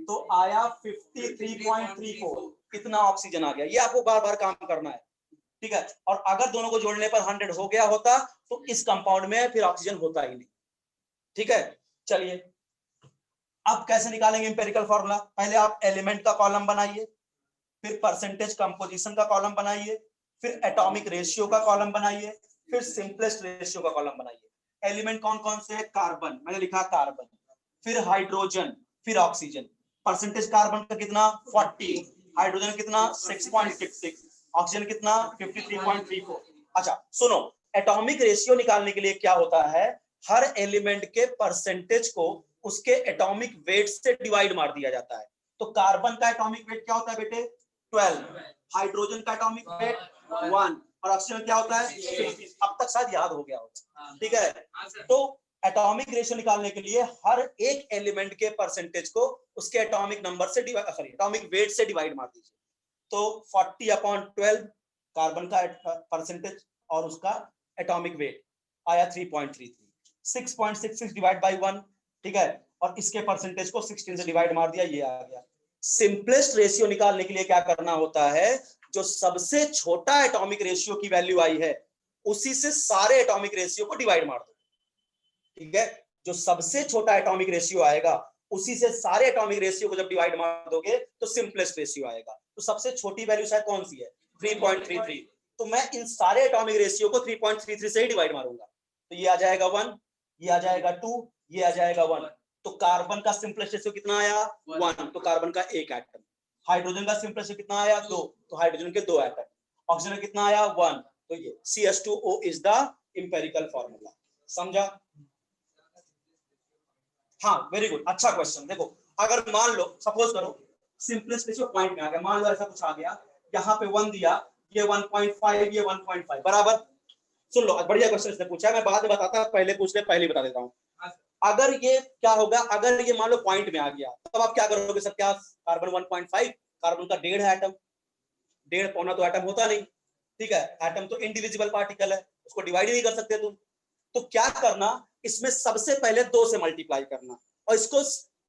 तो आया 53.34। कितना ऑक्सीजन आ गया? ये आपको बार बार काम करना है। ठीक है, और अगर दोनों को जोड़ने पर 100 हो गया होता तो इस कंपाउंड में फिर ऑक्सीजन होता ही नहीं। ठीक है, चलिए अब कैसे निकालेंगे एम्पिरिकल फॉर्मूला। पहले आप एलिमेंट का कॉलम बनाइए, फिर परसेंटेज कंपोजिशन का कॉलम बनाइए, फिर एटॉमिक रेशियो का कॉलम बनाइए, फिर सिंपलेस्ट रेशियो का कॉलम बनाइए। एलिमेंट कौन कौन से है? कार्बन, मैंने लिखा कार्बन, फिर हाइड्रोजन, फिर ऑक्सीजन। परसेंटेज कार्बन का कितना? 40, हाइड्रोजन कितना? 6.66, ऑक्सीजन कितना? 53.34। अच्छा सुनो, एटॉमिक रेशियो निकालने के लिए क्या होता है, हर एलिमेंट के परसेंटेज को उसके एटॉमिक वेट से डिवाइड मार दिया जाता है। तो कार्बन का एटॉमिक वेट क्या होता है बेटे? 12, हाइड्रोजन का एटॉमिक वेट 1 और ऑक्सीजन क्या होता है? 15। अब तक शायद याद हो गया होगा। ठीक है, तो एटॉमिक रेशियो निकालने के लिए हर एक एलिमेंट के परसेंटेज को उसके एटॉमिक नंबर से एटॉमिक वेट से डिवाइड मार दीजिए। तो 40/12 कार्बन का परसेंटेज और उसका एटॉमिक वेट आया 3.33, 6.66 डिवाइड बाय 1। ठीक है, और इसके परसेंटेज को 16 से डिवाइड मार दिया, ये आ गया। सिंपलेस्ट रेशियो निकालने के लिए क्या करना होता है, जो सबसे छोटा एटॉमिक रेशियो की वैल्यू आई है उसी से सारे एटॉमिक रेशियो को डिवाइड मार दो। ठीक है, जो सबसे छोटा एटॉमिक रेशियो आएगा उसी से सारे एटॉमिक रेशियो को जब डिवाइड मार दोगे तो सिंपलेस्ट रेशियो आएगा। तो सबसे छोटी वैल्यू शायद कौन सी है? 3.33। तो मैं इन सारे एटॉमिक रेशियो को 3.33 से ही डिवाइड मारूंगा। तो ये आ जाएगा 1, ये आ जाएगा 2, ये आ जाएगा 1। तो कार्बन का सिंपलेस्ट रेशियो कितना आया? 1, तो कार्बन का एक एटम। हाइड्रोजन का सिंपलेस्ट रेशियो कितना आया? 2, तो हाइड्रोजन के 2 एटम। ऑक्सीजन का कितना आया? 1। तो ये CH2O is the empirical formula. समझा? हाँ वेरी गुड, अच्छा क्वेश्चन। देखो अगर मान लो सपोज करो सिंपलेस्ट रेशियो पॉइंट में आ गया, मान लो ऐसा कुछ आ गया, यहाँ पे 1 दिया, ये 1.5, ये 1.5 बराबर। सुन लो, बढ़िया क्वेश्चन इसने पूछा, मैं बाद में बताता, पहले पूछ ले, पहले बता देता हूँ। अगर ये क्या होगा, अगर ये मान लो पॉइंट में आ गया तब आप क्या करोगे सब? क्या कार्बन 1.5, कार्बन का 1.5 एटम, 1.5 पौना तो एटम होता नहीं। ठीक है, एटम तो इंडिविजुअल पार्टिकल है, उसको डिवाइड नहीं कर सकते तुम। तो क्या करना, इसमें सबसे पहले 2 से मल्टीप्लाई करना और इसको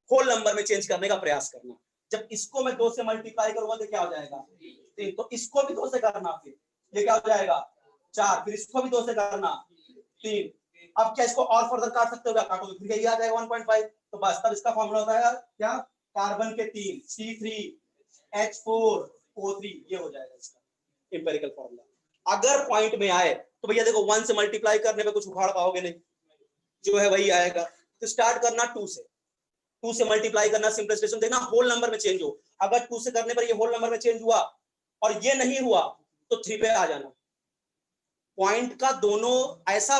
होल नंबर में चेंज करने का प्रयास करना। जब इसको मैं 2 से मल्टीप्लाई करूंगा तो क्या हो जाएगा? 3। तो इसको भी 2 से करना, फिर ये क्या हो जाएगा? 4, फिर इसको भी 2 से करना, 3। अब क्या इसको और फर्दर काट सकते हो? क्या काटो तो फिर ये आ जाएगा 1.5। तो बस तब इसका फॉर्मूला होता है क्या? कार्बन के 3 C3H4O3, ये हो जाएगा इसका एम्पिरिकल फॉर्मूला। अगर पॉइंट में आए तो भैया देखो 1 से मल्टीप्लाई करने पे कुछ उखाड़ पाओगे नहीं, जो है वही आएगा। तो स्टार्ट करना 2 से, 2 से मल्टीप्लाई करना, सिंपलेस्ट रेशियो देखना होल नंबर में चेंज हो। अगर 2 से करने पर ये होल नंबर में चेंज हुआ और ये नहीं हुआ तो 3 पे आ जाना। पॉइंट का दोनों ऐसा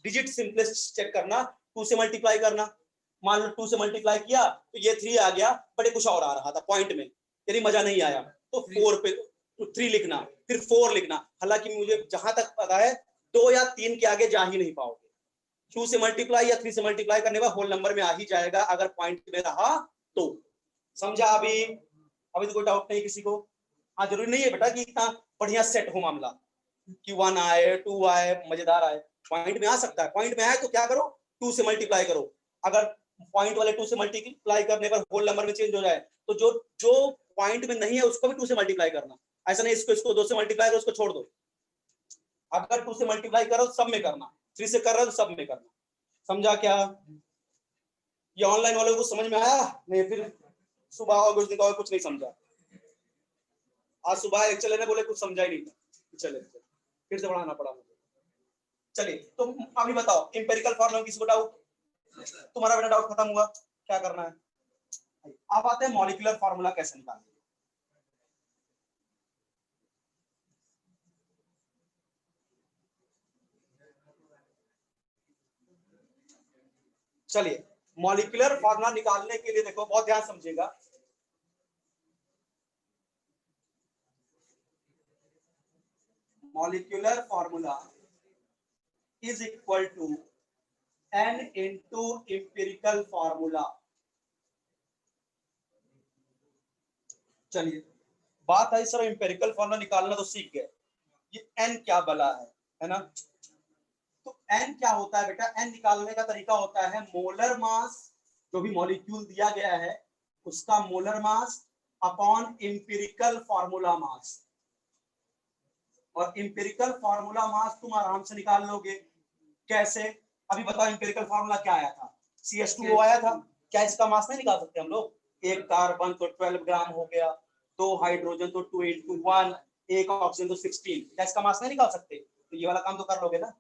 डिजिट सिंपलेस्ट चेक करना, 2 से मल्टीप्लाई करना। मान लो 2 से मल्टीप्लाई किया तो ये 3 आ गया, बट ये कुछ और आ रहा था पॉइंट में, यदि मजा नहीं आया तो 4 पे 3 लिखना, फिर 4 लिखना। हालांकि मुझे जहां तक पता है 2 या 3 के आगे जा ही नहीं पाओगे। 2 से मल्टीप्लाई या 3 से मल्टीप्लाई करने पर होल नंबर में आ ही जाएगा अगर पॉइंट में रहा तो। समझा? अभी तो कोई डाउट नहीं किसी को? हाँ, जरूरी नहीं है बेटा कि इतना बढ़िया सेट हो मामला कि 1 आए 2 आए मजेदार आए, पॉइंट में आ सकता है। पॉइंट में आए तो क्या करो, 2 से मल्टीप्लाई करो। अगर पॉइंट वाले 2 से मल्टीप्लाई करने पर होल नंबर में चेंज हो जाए तो जो जो पॉइंट में नहीं है उसको भी 2 से मल्टीप्लाई करना। ऐसा नहीं इसको 2 से मल्टीप्लाई करो उसको छोड़ दो। अगर 2 से मल्टीप्लाई करो सब में करना, 3 से कर रहा हो तो सब में करना। समझा क्या? ये ऑनलाइन वालों को समझ में आया नहीं? फिर सुबह और कुछ दिन कुछ नहीं समझा। आज सुबह एक चले ने बोले कुछ समझा ही नहीं था, चले फिर से पढ़ाना पड़ा मुझे। चलिए तो अभी बताओ एम्पिरिकल फॉर्मूला, किसी को डाउट? तुम्हारा बेटा डाउट खत्म हुआ, क्या करना है? अब आते हैं मॉलिक्यूलर फॉर्मूला कैसे निकालना। चलिए मॉलिक्यूलर फॉर्मूला निकालने के लिए देखो बहुत ध्यान समझिएगा। Molecular formula is equal to n into empirical formula। चलिए बात है सर एम्पिरिकल फॉर्मूला निकालना तो सीख गए, ये n क्या बला है ना? तो n क्या होता है बेटा? n निकालने का तरीका होता है मोलर मास, जो भी मॉलिक्यूल दिया गया है उसका molar mass upon empirical formula mass. और इंपेरिकल फार्मूला मास तुम आराम से निकाल लोगे। कैसे? अभी बताओ इंपेरिकल फार्मूला क्या आया था? CH2O आया था। क्या इसका मास नहीं निकाल सकते हम लोग? एक कार्बन तो 12 ग्राम हो गया, 2 हाइड्रोजन तो 2 into 1, एक ऑक्सीजन तो 16। क्या इसका मास नहीं निकाल सकते? तो ये वाला काम तो कर लोगे ना,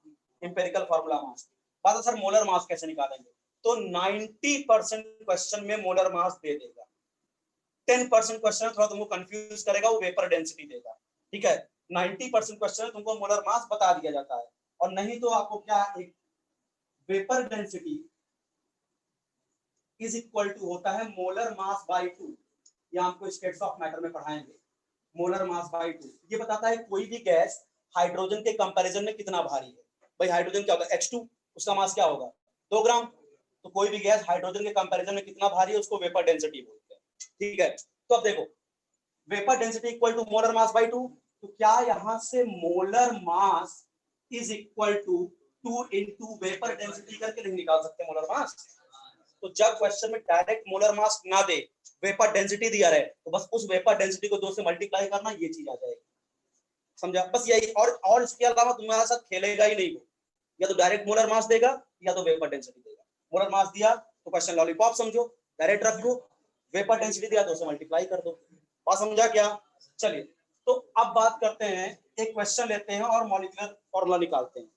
इंपेरिकल फार्मूला मास। बात है सर मोलर मास कैसे निकालेंगे? तो 90% क्वेश्चन में मोलर मास दे देगा, 10% क्वेश्चन थोड़ा तुमको कंफ्यूज करेगा, वो वेपर डेंसिटी देगा। ठीक है, 90% क्वेश्चन तुमको मोलर मास बता दिया जाता है, और नहीं तो आपको क्या, एक vapour density is equal to होता है मोलर मास बाय 2। ये हमको स्टेट्स ऑफ मैटर में पढ़ाएंगे। मोलर मास बाय 2 ये बताता है कोई भी गैस हाइड्रोजन के कंपैरिजन में कितना भारी है। भाई हाइड्रोजन क्या होगा? H2, उसका मास क्या होगा? 2 ग्राम। तो कोई भी गैस हाइड्रोजन के कंपैरिजन में कितना भारी है, उसको वेपर डेंसिटी बोलते हैं। ठीक है, तो अब देखो vapour density equal to molar mass by 2, तो क्या यहां से molar mass is equal to 2 into vapour density करके नहीं निकाल सकते मोलर मास? तो जब क्वेश्चन में डायरेक्ट मोलर मास ना दे, वेपर डेंसिटी दिया रहे, तो बस उस वेपर डेंसिटी को 2 से मल्टीप्लाई करना, ये चीज आ जाएगी। समझा? बस यही, और इसके अलावा तुम्हारे साथ खेलेगा ही नहीं वो। या तो डायरेक्ट मोलर मास देगा या तो वेपर डेंसिटी देगा। मोलर मास दिया तो क्वेश्चन लॉलीपॉप समझो, डायरेक्ट रख दो। वेपर डेंसिटी दिया तो उसे मल्टीप्लाई कर दो। बात समझा क्या? चलिए, तो अब बात करते हैं, एक क्वेश्चन लेते हैं और मॉलिक्यूलर फॉर्मूला निकालते हैं।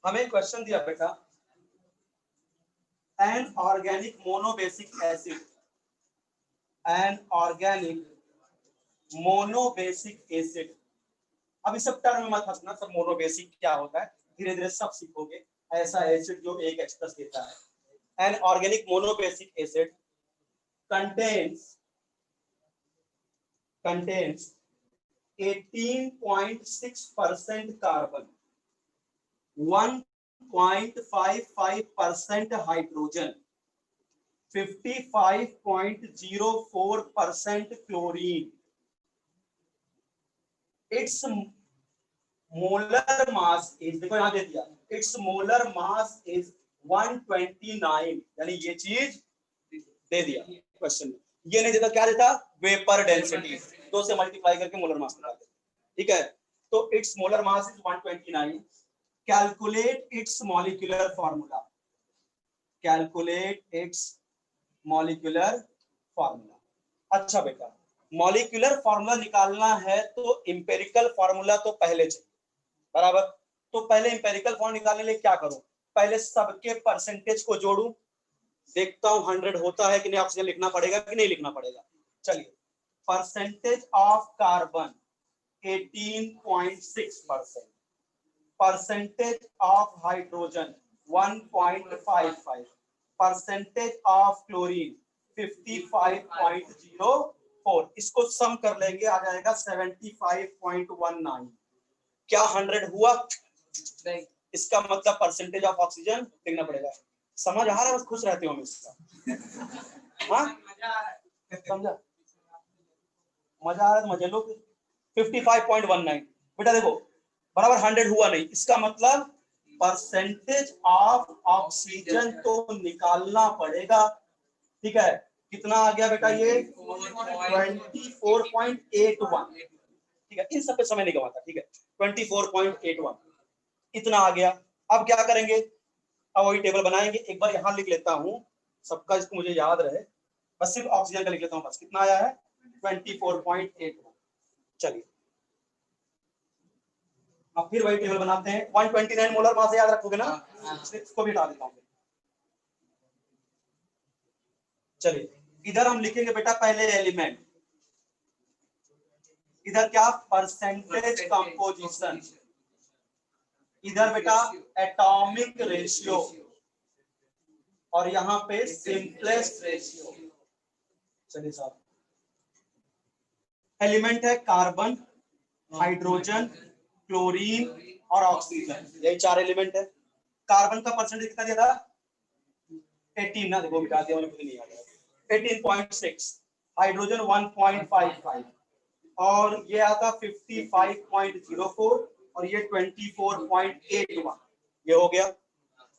हमें क्वेश्चन दिया बेटा, an organic monobasic acid, an organic monobasic acid। अब इस सब टर्म में मत हंसना, सब मोनोबेसिक क्या होता है धीरे धीरे सब सीखोगे। ऐसा एसिड जो एक H+ देता है। an organic monobasic acid contains 18.6% carbon, 1.55% hydrogen, 55.04% chlorine. Its molar mass is, देखो यहां दे दिया, its molar mass is 129। यानी ये चीज दे दिया क्वेश्चन में। ये नहीं देता, क्या देता? Vapour density. 2 से मल्टीप्लाई करके मोलर मास निकाल देता। ठीक है, तो it's molar mass is 129। Calculate its molecular formula. Calculate its molecular formula. अच्छा बेटा, मॉलिक्यूलर फॉर्मूला निकालना है तो इंपेरिकल फॉर्मूला तो पहले चाहिए, बराबर। तो पहले इंपेरिकल फॉर्मूला निकालने के लिए क्या करूं? पहले सबके परसेंटेज को जोड़ूं, देखता हूं 100 होता है कि नहीं, ऑक्सीजन लिखना पड़ेगा कि नहीं लिखना पड़ेगा। चलिए, percentage of carbon 18.6%, percentage of hydrogen 1.55, percentage of chlorine 55.04। इसको सम कर लेंगे, आ जाएगा 75.19। क्या 100 हुआ? नहीं। इसका मतलब परसेंटेज ऑफ ऑक्सीजन लिखना पड़ेगा। समझ आ रहा है? बस खुश रहते हो हमेशा। हाँ, समझा? मजा आ रहा है तो मजे लो। 55.19 बेटा देखो, बराबर 100 हुआ नहीं, इसका मतलब परसेंटेज ऑफ ऑक्सीजन तो निकालना पड़ेगा। ठीक है, कितना आ गया बेटा? ये 24.81। ठीक है, इन सब पे समय नहीं गवाता। ठीक है, 24.81 इतना आ गया। अब क्या करेंगे? अब वही टेबल बनाएंगे। एक बार यहां लिख लेता हूं सबका, इसको मुझे याद रहे। बस सिर्फ ऑक्सीजन का लिख लेता हूं। बस कितना आया है? 24.81। चलिए, अब फिर वही टेबल बनाते हैं। 129 मोलर मास याद रखोगे ना? इसको भी हटा देता हूं। चलिए, इधर हम लिखेंगे बेटा पहले एलिमेंट, इधर क्या? परसेंटेज कंपोजिशन, इधर बेटा एटॉमिक रेशियो, और यहां पे सिंपलेस्ट रेशियो। चलिए साहब, एलिमेंट है कार्बन, हाइड्रोजन, क्लोरीन और ऑक्सीजन, यही 4 एलिमेंट है। कार्बन का परसेंटेज कितना दिया था? 18 ना, देखो मिटा दिया, मुझे खुद नहीं याद है। 18.6, हाइड्रोजन 1.55, और ये आता 55.04, और ये 24.81। ये हो गया।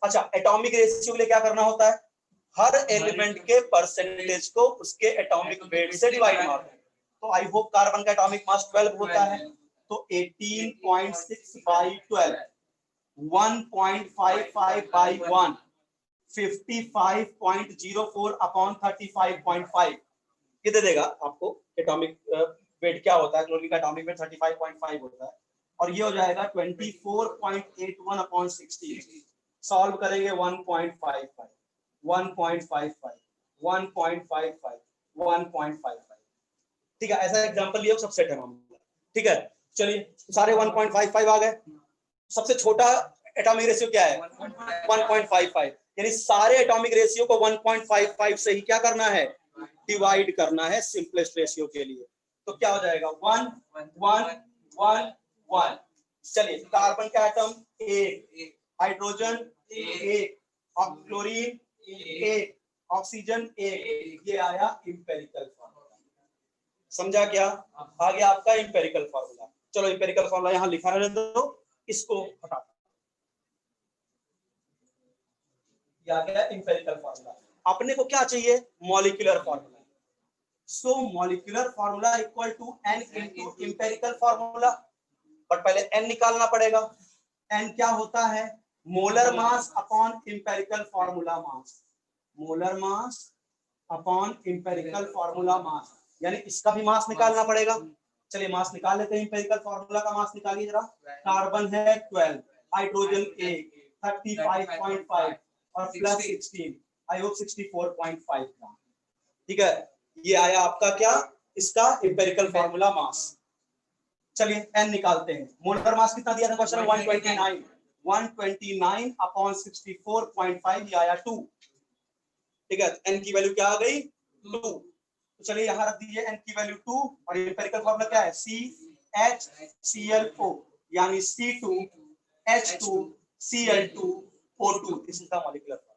अच्छा, एटॉमिक रेशियो के लिए क्या करना होता है? हर एलिमेंट के परसेंटेज को उसके एटॉमिक वेट से डिवाइड मारना है। तो आई होप कार्बन का एटॉमिक मास 12 होता है, तो 18.6 बाई 12, 1.55 बाई 1, 55.04 अपॉन 35.5, ये दे देगा आपको एटॉमिक वेट क्या होता है, क्लोरीन का एटॉमिक वेट 35.5 होता है, और ये हो जाएगा 24.81 अपॉन 16। सॉल्व करेंगे 1.55, 1.55, 1.55, 1.55, ठीक है, ऐसा एग्जांपल लिया, सब सेट है मामला, ठीक है। चलिए सारे 1.55 आ गए, सबसे छोटा एटॉमिक रेशियो क्या है 1.55, यानी सारे एटॉमिक रेशियो को 1.55 से ही क्या करना है, डिवाइड करना है सिंपलेस्ट रेशियो के लिए, तो क्या हो जाएगा 1 1 1 1। चलिए कार्बन का एटम 1, हाइड्रोजन 1, क्लोरीन 1, ऑक्सीजन 1, ये आया इंपेरिकल फार्मूला, समझा क्या, आ गया आपका इंपेरिकल फार्मूला। चलो इंपेरिकल फार्मूला यहां लिखा रहने दो, इसको हटा, आ गया इंपेरिकल फार्मूला। अपने को क्या चाहिए, molecular formula, so molecular formula equal to n into empirical formula, but पहले n निकालना पड़ेगा, n क्या होता है, molar mass upon empirical formula mass, molar mass upon empirical formula mass, यानी इसका भी मास निकालना पड़ेगा। चलिए मास निकाल लेते हैं, इंपेरिकल फार्मूला का मास निकालिए जरा, कार्बन है 12, हाइड्रोजन 1, 35.5 और प्लस 16, आई होप 64.5 ग्राम, ठीक है, ये आया आपका क्या, इसका इंपेरिकल फार्मूला मास। चलिए n निकालते हैं, मोलर मास कितना दिया था क्वेश्चन में 129, 129 अपॉन 64.5, ये आया 2, ठीक है, n की वैल्यू क्या आ गई 2, तो चलिए यहां रख दीजिए n की वैल्यू 2, और इंपेरिकल फार्मूला क्या है CHClO, यानी C2H2Cl2O2, इसका मॉलिक्यूलर फार्मूला,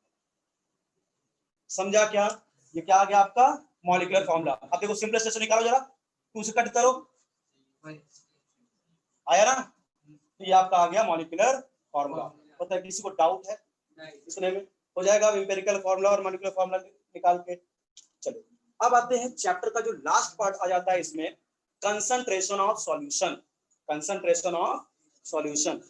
समझा क्या, ये क्या आ गया आपका मॉलिक्यूलर फार्मूला। अब देखो सिंपलेस्ट रेशियो निकालो जरा, 2 से कट करो, आया ना, तो ये आपका आ गया मॉलिक्यूलर फार्मूला। पता है किसी को डाउट है इसमें में, हो जाएगा इंपेरिकल फार्मूला और मॉलिक्यूलर फार्मूला निकाल के। चलो अब आते हैं चैप्टर का जो लास्ट पार्ट आ जाता है इसमें, concentration of solution, concentration of solution.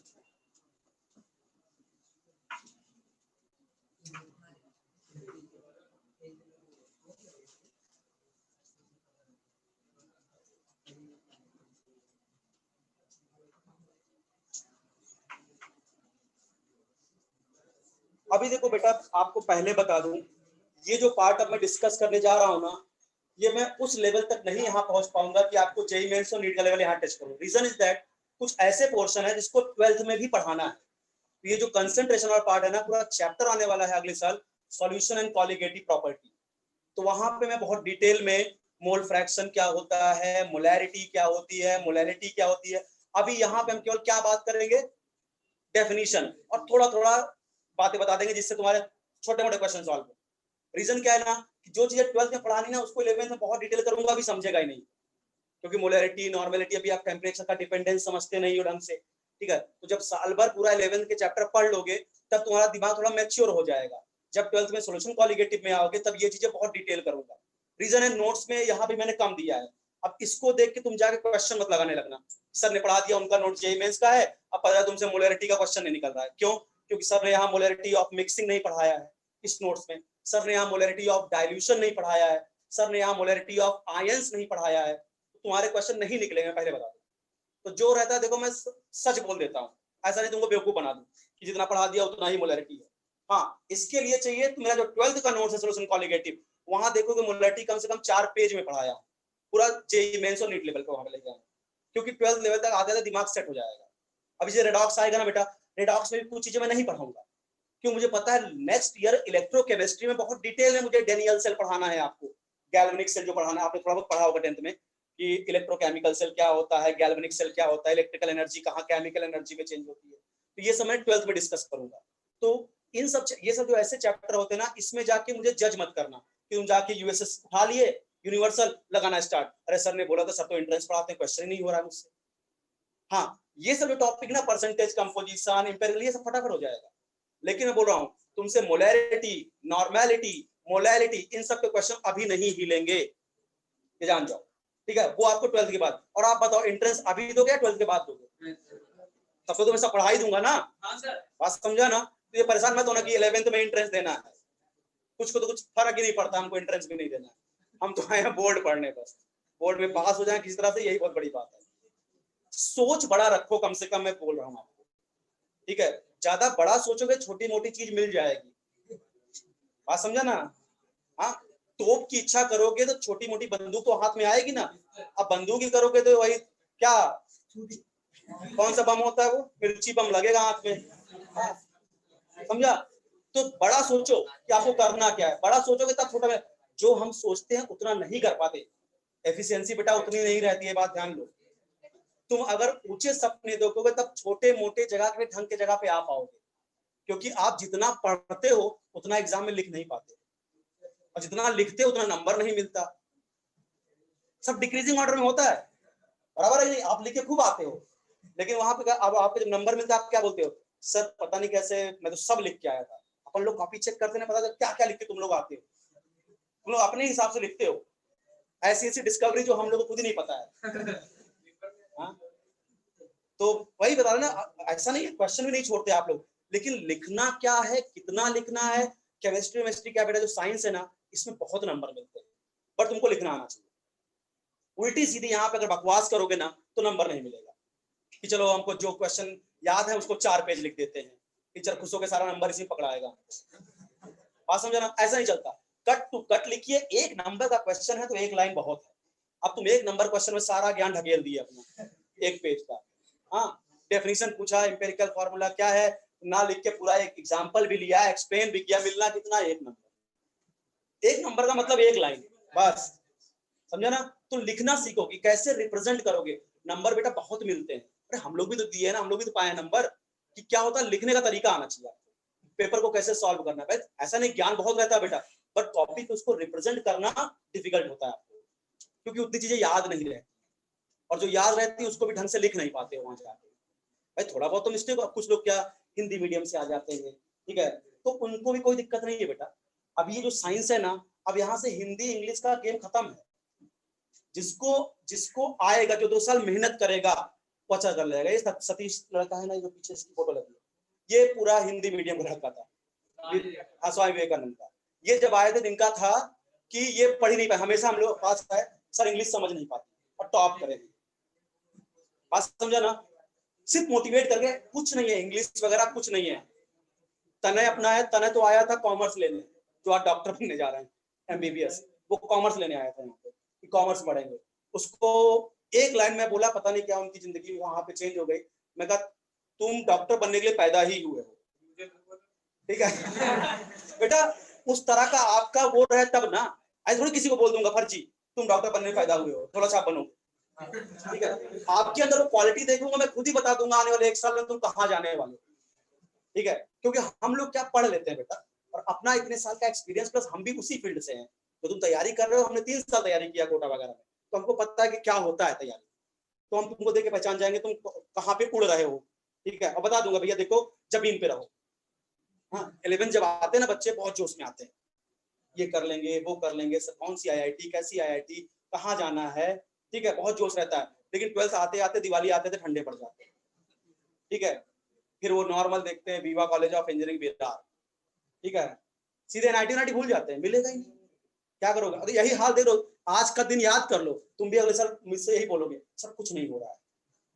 अभी देखो बेटा, आपको पहले बता दूं, ये जो पार्ट अब मैं डिस्कस करने जा रहा हूं ना, ये मैं उस लेवल तक नहीं यहाँ पहुंच पाऊंगा कि आपको जेईई मेंस और नीट का लेवल यहाँ टच करूं। रीजन इज दैट कुछ ऐसे पोर्शन है जिसको 12th में भी पढ़ाना है, तो ये जो कंसंट्रेशन वाला पार्ट है ना, पूरा चैप्टर आने वाला है अगले साल, सॉल्यूशन एंड कॉलिगेटिव प्रॉपर्टी, तो वहां पे मैं बहुत डिटेल में मोल फ्रैक्शन क्या होता है, मोलैरिटी क्या होती है, मोलैलिटी क्या होती है, अभी यहाँ पे हम केवल क्या बात करेंगे, डेफिनेशन, और थोड़ा थोड़ा बातें बता देंगे जिससे तुम्हारे छोटे मोटे क्वेश्चन सॉल्व हो। रीजन क्या है ना, कि जो चीजें 12th में पढ़ानी ना, उसको 11th में बहुत डिटेल करूंगा, अभी समझेगा ही नहीं, क्योंकि मोलैरिटी नॉर्मेलिटी अभी आप टेम्परेचर का डिपेंडेंस समझते नहीं हो ढंग से, ठीक है, तो जब साल भर पूरा 11th के चैप्टर पढ़ लोगे तब तुम्हारा दिमाग थोड़ा मैच्योर हो जाएगा, जब 12th में सॉल्यूशन कॉलिगेटिव में आओगे तब ये चीजें बहुत डिटेल करूंगा। रीजन है नोट्स में यहाँ भी मैंने कम दिया है, अब इसको देख के तुम जाके क्वेश्चन मत लगाने लगना, सर ने पढ़ा दिया, उनका नोट जेईई मेंस का है, अब पता है तुमसे मोलैरिटी का क्वेश्चन नहीं निकल रहा है, क्यों, क्योंकि सर ने यहाँ मोलैरिटी ऑफ मिक्सिंग नहीं पढ़ाया है इस नोट्स में, सर ने यहाँ मोलैरिटी ऑफ डाइल्यूशन नहीं पढ़ाया है, सर ने यहाँ मोलैरिटी ऑफ आयंस नहीं पढ़ाया है, तो तुम्हारे क्वेश्चन नहीं निकलेंगे, पहले बता दूं। तो जो रहता है देखो मैं सच बोल देता हूँ, ऐसा नहीं तुमको बेवकूफ बना दूं कि जितना पढ़ा दिया उतना ही मोलैरिटी है। हाँ, इसके लिए चाहिए तो मेरा जो 12th का नोट्स है सॉल्यूशन कॉलिगेटिव, वहां देखोगे मोलैरिटी कम से कम 4 पेज में पढ़ाया, पूरा जेईई मेंस और नीट लेवल पे वहां पे लेके आया, क्योंकि 12th लेवल तक आते दिमाग सेट हो जाएगा। अभी जो रेडॉक्स आएगा ना बेटा, रेडॉक्स में भी कुछ चीजें मैं नहीं पढ़ाऊंगा, क्यों, मुझे पता है नेक्स्ट ईयर इलेक्ट्रोकेमिस्ट्री में बहुत डिटेल में मुझे डेनियल सेल पढ़ाना है आपको, गैल्वेनिक सेल जो पढ़ाना है, आपने थोड़ा बहुत पढ़ा होगा 10th में कि इलेक्ट्रोकेमिकल सेल क्या होता है, गैल्वेनिक सेल क्या होता है, इलेक्ट्रिकल एनर्जी कहाँ केमिकल एनर्जी में चेंज होती है, तो ये सब मैं 12th में डिस्कस करूंगा। तो इन सब ये सब जो ऐसे चैप्टर होते हैं ना, इसमें जाके मुझे जज मत करना कि तुम जाके यूएसएस उठा लिए, यूनिवर्सल लगाना स्टार्ट, अरे सर ने बोला था, सर तो एंट्रेंस पढ़ाते हैं, क्वेश्चन ही नहीं हो रहा है मुझसे। हाँ, ये सब जो टॉपिक ना, परसेंटेज, कंपोजिशन, इंपेरिकल, ये सब फटाफट हो जाएगा, लेकिन मैं बोल रहा हूँ तुमसे मोलैरिटी, नॉर्मेलिटी, मोलैलिटी, इन सब के क्वेश्चन अभी नहीं हिलेंगे, ये जान जाओ, ठीक है, वो आपको 12th के बाद। और आप बताओ एंट्रेंस अभी दोगे या 12th के बाद दोगे? तब तो मैं सब पढ़ा ही दूंगा ना। हाँ सर। बात समझा ना? तो ये परेशान मत होना कि 11th में एंट्रेंस देना है, कुछ को तो कुछ फर्क ही नहीं पड़ता, हमको एंट्रेंस भी नहीं देना है, हम तो आए हैं बोर्ड पढ़ने, बस बोर्ड में पास हो जाए किसी तरह से, यही बहुत बड़ी बात है। सोच बड़ा रखो, कम से कम मैं बोल रहा हूँ आपको, ठीक है? ज्यादा बड़ा सोचोगे छोटी मोटी चीज मिल जाएगी, बात समझा ना? हाँ, तोप की इच्छा करोगे तो छोटी मोटी बंदूक तो हाथ में आएगी ना। अब बंदूक ही करोगे तो वही क्या, कौन सा बम होता है वो, मिर्ची बम लगेगा हाथ में। हाँ, समझा? तो बड़ा सोचो कि आपको करना क्या है, बड़ा सोचोगे तब छोटा में। जो हम सोचते हैं उतना नहीं कर पाते, एफिशिएंसी बेटा उतनी नहीं रहती है, बात ध्यान लो। तुम अगर ऊंचे सपने देखोगे तब छोटे मोटे जगह के ढंग के जगह पे आ पाओगे, क्योंकि आप जितना पढ़ते हो उतना एग्जाम में लिख नहीं पाते, और जितना लिखते हो उतना नंबर नहीं मिलता। सब डिक्रीजिंग ऑर्डर में होता है, बराबर है नहीं? आप लिख के खूब आते हो, लेकिन वहां पे अब आपको जब नंबर मिलता है आप क्या बोलते हो? सर पता नहीं कैसे मैं तो सब लिख के आया था। अपन लोग कॉपी चेक करते ना, पता चलता क्या क्या लिख के तुम लोग आते हो, तुम लोग अपने हिसाब से लिखते हो, ऐसी ऐसी डिस्कवरी जो हम लोग को खुद ही नहीं पता है। हाँ? तो वही बता रहे ना, ऐसा नहीं है क्वेश्चन भी नहीं छोड़ते आप लोग, लेकिन लिखना क्या है, कितना लिखना है। केमिस्ट्री वेमिस्ट्री क्या बेटा, जो साइंस है ना, इसमें बहुत नंबर मिलते हैं, पर तुमको लिखना आना चाहिए। उल्टी सीधी यहाँ पे अगर बकवास करोगे ना तो नंबर नहीं मिलेगा, कि चलो हमको जो क्वेश्चन याद है उसको 4 पेज लिख देते हैं, टीचर खुश होकर सारा नंबर इसी पकड़ाएगा। बात समझा ना? ऐसा नहीं चलता, कट टू कट लिखिए। एक नंबर का क्वेश्चन है तो एक लाइन बहुत है। अब तुम एक नंबर क्वेश्चन में सारा ज्ञान ढकेल दिए अपना एक पेज का। हाँ, डेफिनेशन पूछा, एम्पिरिकल फार्मूला क्या है ना, लिख के पूरा एक एग्जांपल भी लिया, एक्सप्लेन भी किया, मिलना कितना? एक नंबर। एक नंबर का मतलब एक लाइन, बस समझा ना? तो लिखना सीखो कि कैसे रिप्रेजेंट करोगे। नंबर बेटा बहुत मिलते हैं, अरे हम लोग भी तो दिए हैं ना, हम लोग भी तो पाए नंबर। कि क्या होता है, लिखने का तरीका आना चाहिए आपको, पेपर को कैसे सॉल्व करना है। ऐसा नहीं ज्ञान बहुत रहता है बेटा, बट टॉपिक उसको रिप्रेजेंट करना डिफिकल्ट होता है आपको, क्योंकि उतनी चीजें याद नहीं रहती, और जो याद रहती है उसको भी ढंग से लिख नहीं पाते वहां जाके। भाई थोड़ा बहुत तो मिस्टेक, कुछ लोग क्या हिंदी मीडियम से आ जाते हैं, ठीक है, तो उनको भी कोई दिक्कत नहीं है बेटा। अब ये जो साइंस है ना, अब यहाँ से हिंदी इंग्लिश का गेम खत्म है। जिसको जिसको आएगा, जो 2 साल मेहनत करेगा वो अच्छा कर लेगा। ये सतीश लड़का है ना, जो पीछे इसकी फोटो लगी है, ये पूरा हिंदी मीडियम का लड़का था, स्वामी विवेकानंद का। ये जब आए थे तो इनका था कि ये पढ़ ही नहीं पाए, हमेशा हम लोग पास आए सर इंग्लिश समझ नहीं पाते, और टॉप करेंगे। बात समझा ना? सिर्फ मोटिवेट करके कुछ नहीं है, इंग्लिश वगैरह कुछ नहीं है। तने अपना है, तने तो आया था कॉमर्स लेने, जो आज डॉक्टर बनने जा रहे हैं, एमबीबीएस, वो कॉमर्स लेने आया था यहाँ पे, कॉमर्स पढ़ेंगे। उसको एक लाइन में बोला, पता नहीं क्या उनकी जिंदगी वहां पे चेंज हो गई। मैं कहा तुम डॉक्टर बनने के लिए पैदा ही हुए हो, ठीक है? बेटा उस तरह का आपका वो रहे तब ना, ऐसे थोड़ी किसी को बोल दूंगा फर्जी तुम डॉक्टर बनने पैदा हुए हो, थोड़ा सा बनो, ठीक है? आपके अंदर वो क्वालिटी देखूंगा, मैं खुद ही बता दूंगा आने वाले 1 साल में तुम कहाँ जाने वाले, ठीक है? क्योंकि हम लोग क्या पढ़ लेते हैं बेटा, और अपना इतने साल का एक्सपीरियंस, प्लस हम भी उसी फील्ड से हैं। तो तुम तैयारी कर रहे हो, हमने 3 साल तैयारी किया कोटा वगैरह में, तो हमको पता है कि क्या होता है तैयारी। तो हम तुमको देख के पहचान जाएंगे तुम कहाँ पे उड़ रहे हो, ठीक है? और बता दूंगा भैया देखो जमीन पे रहो। हाँ, 11 जब आते हैं ना बच्चे, बहुत जोश में आते हैं, ये कर लेंगे वो कर लेंगे, सर कौन सी आईआईटी, कैसी आईआईटी, कहाँ जाना है, ठीक है? बहुत जोश रहता है। लेकिन 12th आते आते दिवाली आते थे ठंडे पड़ जाते हैं, ठीक है? फिर वो नॉर्मल देखते हैं, विवा कॉलेज ऑफ इंजीनियरिंग बिहार, ठीक है? सीधे एनआईटी भूल जाते हैं, मिलेगा ही नहीं। क्या करोगे? अरे यही हाल देख लो, आज का दिन याद कर लो, तुम भी अगले साल मुझसे यही बोलोगे सर कुछ नहीं हो रहा है,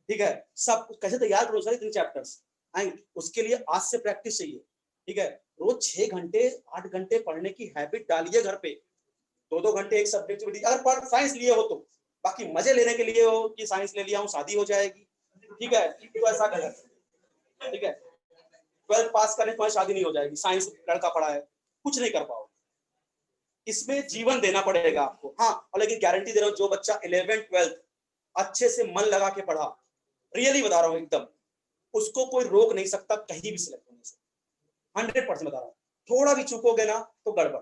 ठीक है? सब कैसे तैयार करो सर, इतने चैप्टर्स आएंगे, उसके लिए आज से प्रैक्टिस चाहिए, ठीक है? रोज 6 घंटे 8 घंटे पढ़ने की हैबिट डालिए घर पे, 2-2 घंटे एक सब्जेक्ट में, अगर पढ़ साइंस लिए हो तो, बाकी मजे लेने के लिए हो कि साइंस ले लिया हूँ शादी हो जाएगी, ठीक है? तो ऐसा गलत, ठीक है? 12th पास करने के बाद शादी नहीं हो जाएगी, साइंस लड़का पढ़ा है, कुछ नहीं कर पाओ। इसमें जीवन देना पड़ेगा आपको। हाँ, और लेकिन गारंटी दे रहा हूँ, जो बच्चा 11th 12th अच्छे से मन लगा के पढ़ा, रियली बता रहा हूँ एकदम, उसको कोई रोक नहीं सकता कहीं भी सिलेक्ट होने से, 100% बता रहा हूँ। थोड़ा भी चूकोगे ना तो गड़बड़,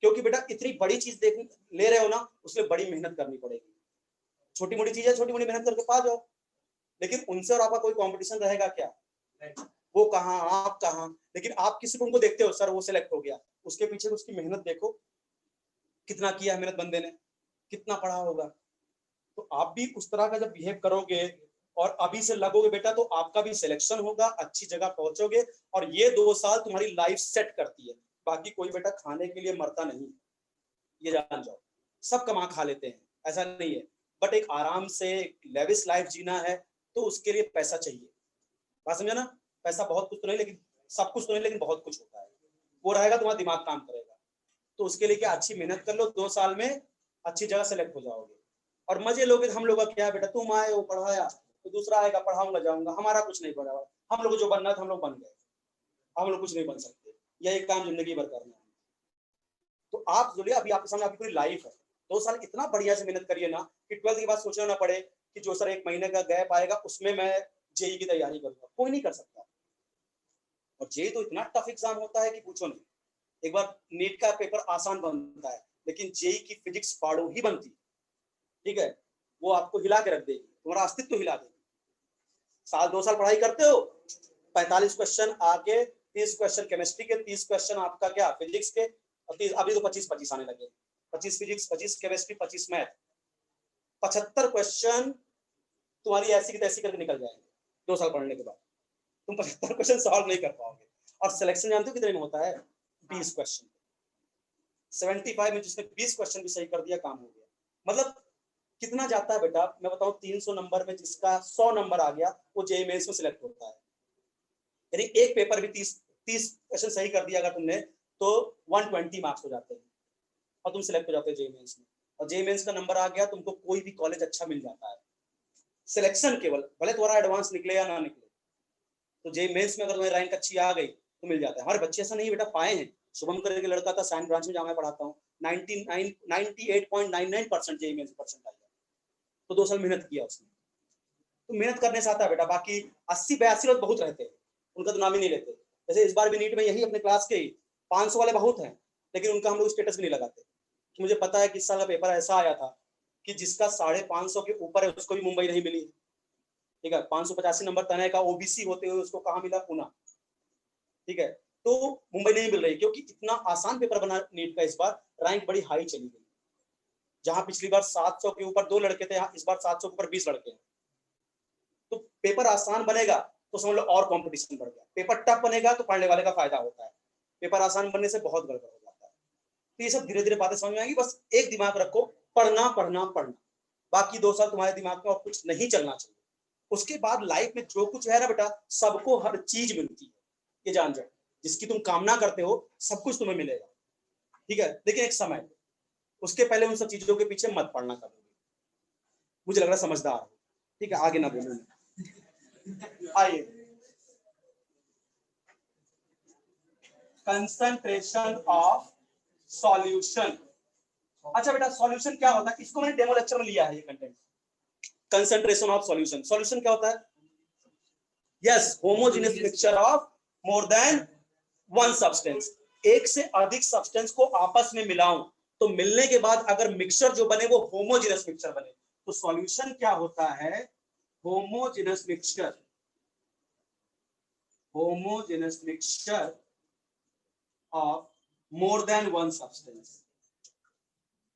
क्योंकि बेटा इतनी बड़ी चीज देख ले रहे हो ना, उसमें बड़ी मेहनत करनी पड़ेगी। छोटी मोटी चीज है, छोटी मोटी मेहनत करके पा जाओ, लेकिन उनसे और आपका कोई कंपटीशन रहेगा क्या? वो कहाँ आप कहाँ, लेकिन आप किसी को उनको देखते हो, सर वो सिलेक्ट हो गया, उसके पीछे उसकी मेहनत देखो, कितना किया मेहनत बंदे ने, कितना पढ़ा होगा, तो आप भी उस तरह का जब बिहेव करोगे और अभी से लगोगे बेटा, तो आपका भी सिलेक्शन होगा, अच्छी जगह पहुंचोगे, और ये 2 साल तुम्हारी लाइफ सेट करती है। बाकी कोई बेटा खाने के लिए मरता नहीं, ये जान जाओ। सब कमा खा लेते हैं, ऐसा नहीं है, बट एक आराम से लेविश लाइफ जीना है तो उसके लिए पैसा चाहिए। बात समझा ना? पैसा बहुत कुछ तो नहीं, लेकिन सब कुछ तो नहीं, लेकिन बहुत कुछ होता है। वो रहेगा, तुम्हारा दिमाग काम करेगा। तो उसके लिए क्या, अच्छी मेहनत कर लो, 2 साल में अच्छी जगह सेलेक्ट हो जाओगे और मजे लोगे। हम लोग का क्या है बेटा, तुम आए हो पढ़ाया, तो दूसरा आएगा पढ़ाऊंगा जाऊंगा, हमारा कुछ नहीं पड़ा। हम लोग जो बनना था हम लोग बन गए, हम लोग कुछ नहीं बन सकते। यही काम जिंदगी भर करना है। तो आप जो अभी आपके सामने आपकी पूरी लाइफ है, 2 साल इतना बढ़िया से मेहनत करिए ना कि 12th के बाद सोचना ना पड़े कि जो सर 1 महीने का गैप आएगा उसमें मैं जेई की तैयारी करूंगा। कोई नहीं कर सकता। और जेई तो इतना टफ एग्जाम होता है कि पूछो नहीं। एक बार नीट का पेपर आसान बनता है, लेकिन जेई की फिजिक्स फाड़ो ही बनती है। ठीक है, वो आपको हिला के रख देगी, तुम्हारा अस्तित्व हिला देगी। साल 2 साल पढ़ाई करते हो, 45 क्वेश्चन आके 30 क्वेश्चन केमिस्ट्री के, 30 क्वेश्चन आपका क्या फिजिक्स के, और 30 अभी तो 25 आने लगे। 25 फिजिक्स, 25 केमिस्ट्री, 25 मैथ, 75 क्वेश्चन तुम्हारी ऐसी की तैसी करके निकल जाएंगे 2 साल पढ़ने के बाद। तुम 75 क्वेश्चन सॉल्व नहीं कर पाओगे। और सिलेक्शन जानते हो कितने में होता है? 20 क्वेश्चन। 75 में जिसने 20 क्वेश्चन भी सही कर दिया, काम हो गया। मतलब कितना जाता है बेटा, मैं बताऊं, 300 नंबर में जिसका 100 नंबर आ गया वो जेईई मेंस में सिलेक्ट होता है। यानी एक पेपर भी 30 क्वेश्चन सही कर दिया अगर तुमने, तो 120 मार्क्स हो जाते हैं और तुम सिलेक्ट हो जाते हो जेईई मेंस में। और जेईई मेंस का नंबर आ गया, तुमको कोई भी कॉलेज अच्छा मिल जाता है। सिलेक्शन केवल, भले तुम्हारा एडवांस निकले या ना निकले, तो जेईई मेंस में अगर तुम्हारी रैंक अच्छी आ गई तो मिल जाता है। हमारे बच्चे ऐसा नहीं बेटा पाए हैं। शुभम करके लड़का था, साइंस ब्रांच में जहाँ मैं पढ़ाता हूँ, 98.99% जेईई मेंस परसेंट आया, तो 2 साल मेहनत किया उसने। तो मेहनत करने से आता है बेटा। बाकी 80-82 लोग बहुत रहते हैं, उनका तो नाम ही नहीं लेते। जैसे इस बार भी नीट में यही अपने क्लास के 500 वाले बहुत हैं, लेकिन उनका हम लोग स्टेटस भी नहीं लगाते। तो मुझे पता है कि इस साल का पेपर ऐसा आया था कि जिसका 550 के ऊपर है उसको भी मुंबई नहीं मिली। ठीक है, 585 नंबर तनय का ओबीसी होते हुए उसको कहाँ मिला? पुणे। ठीक है, तो मुंबई नहीं मिल रही क्योंकि इतना आसान पेपर बना नीट का। इस बार रैंक बड़ी हाई चली गई, जहां पिछली बार 700 के ऊपर 2 लड़के थे, इस बार 700 के ऊपर 20 लड़के हैं। तो पेपर आसान बनेगा तो समझ लो और कंपटीशन बढ़ गया। पेपर टफ बनेगा तो पढ़ने वाले का फायदा होता है। पेपर आसान बनने से बहुत गड़बड़ हो जाता है। तो ये सब धीरे धीरे बातें समझ में आएंगी। बस एक दिमाग रखो, पढ़ना पढ़ना पढ़ना। बाकी 2 साल तुम्हारे दिमाग में और कुछ नहीं चलना चाहिए। उसके बाद लाइफ में जो कुछ है ना बेटा, सबको हर चीज मिलती है, ये जान जाओ। जिसकी तुम कामना करते हो सब कुछ तुम्हें मिलेगा। ठीक है, लेकिन एक समय, उसके पहले उन सब चीजों के पीछे मत पड़ना कभी। मुझे लग रहा है समझदार हो। ठीक है, आगे ना बोलूं। आइए, कंसंट्रेशन ऑफ सॉल्यूशन। अच्छा बेटा, सॉल्यूशन क्या होता है? इसको मैंने डेमो लेक्चर में लिया है ये content. Concentration of solution, solution क्या होता है? Yes, homogeneous mixture of more than one substance. एक से अधिक सब्सटेंस को आपस में मिलाऊं तो मिलने के बाद अगर मिक्सचर जो बने वो होमोजेनियस मिक्सचर बने। तो सॉल्यूशन क्या होता है? Homogeneous mixture, homogeneous mixture of more than one substance.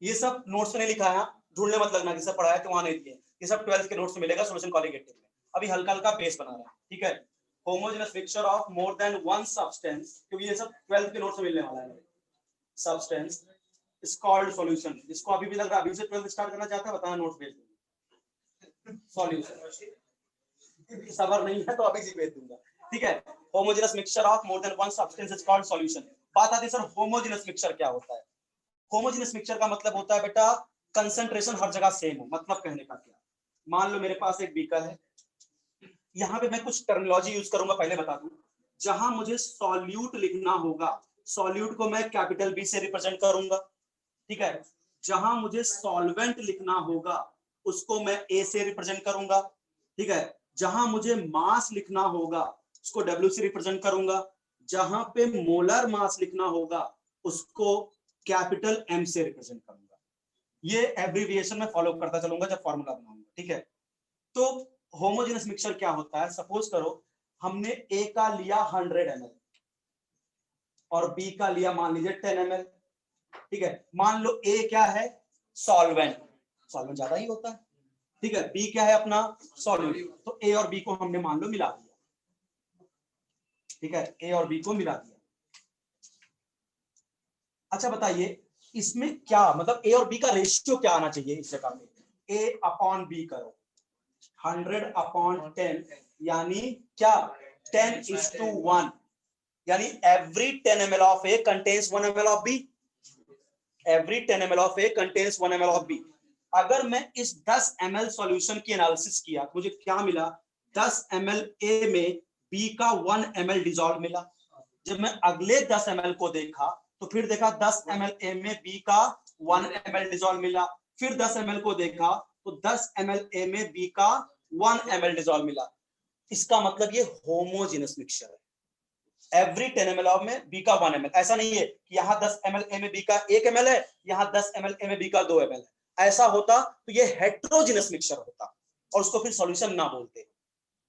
ये सब नोट्स में नहीं लिखा है, ढूंढने मत लगना कि सब पढ़ाया तो वहां नहीं दिए। ये सब 12th के नोट्स में मिलेगा, सॉल्यूशन कॉलिगेटिव में। अभी हल्का हल्का बेस बना रहा है। ठीक है, homogeneous mixture of more than one substance, क्योंकि ये सब 12th के नोट्स में मिलने वाला है। Substance is called solution. जिसको अभी भी लग रहा है अभी से 12th स्टार्ट करना चाहता है, बताना, नोट्स भेज दूंगा। सॉल्यूशन सबर नहीं है तो अभी से भेज दूंगा। ठीक है, homogeneous mixture of more than one substance is called solution. बात आती है सर होमोजेनियस मिक्सचर क्या होता है? होमोजेनियस मिक्सचर का मतलब होता है बेटा कंसंट्रेशन हर जगह सेम हो। मतलब कहने का क्या, मान लो मेरे पास एक बीकर है, यहाँ पे मैं कुछ टर्मिनोलॉजी यूज करूंगा, पहले बता दूं। जहां मुझे सॉल्यूट लिखना होगा, सॉल्यूट को मैं कैपिटल बी से रिप्रेजेंट करूंगा। ठीक है, जहां मुझे सॉल्वेंट लिखना होगा उसको मैं ए से रिप्रेजेंट करूंगा। ठीक है, जहां मुझे मास लिखना होगा उसको डब्ल्यू से रिप्रेजेंट करूंगा। जहां पे मोलर मास लिखना होगा उसको कैपिटल एम से रिप्रेजेंट करूंगा। ये एब्रिविएशन में फॉलो करता चलूंगा जब फॉर्मूला बनाऊंगा। ठीक है, तो होमोजेनियस मिक्सचर क्या होता है? सपोज करो हमने ए का लिया 100 ml और बी का लिया मान लीजिए 10 ml। ठीक है, मान लो ए क्या है? सॉल्वेंट। सॉल्वेंट ज्यादा ही होता है, ठीक है, बी क्या है अपना सॉल्यूट, तो ए और बी को हमने मान लो मिला दिया, ठीक है, ए और बी को मिला दिया। अच्छा बताइए इसमें क्या मतलब ए और बी का रेशियो क्या आना चाहिए इस जगह पे, ए अपॉन बी करो 100 अपॉन 10 यानी क्या 10:1, यानी every 10 ml of a contains 1 ml of b, every 10 ml of a contains 1 ml of b. अगर मैं इस 10 ml सॉल्यूशन की एनालिसिस किया तो मुझे क्या मिला, 10 ml ए में बी का 1 ml डिजॉल्व मिला। जब मैं अगले 10 ml को देखा तो फिर देखा 10 ml ए में बी का 1 ml डिजॉल्व मिला, फिर 10 ml को देखा तो 10 ml ए में बी का 1 ml डिजॉल्व मिला। इसका मतलब ये होमोजेनस मिक्सचर है, एवरी 10 ml ऑफ में बी का 1 ml। ऐसा नहीं है कि यहाँ 10 ml ए में बी का 1 ml है, यहाँ 10 ml ए में बी का 2 ml है। ऐसा होता तो ये हेट्रोजेनस मिक्सचर होता और उसको फिर सॉल्यूशन ना बोलते।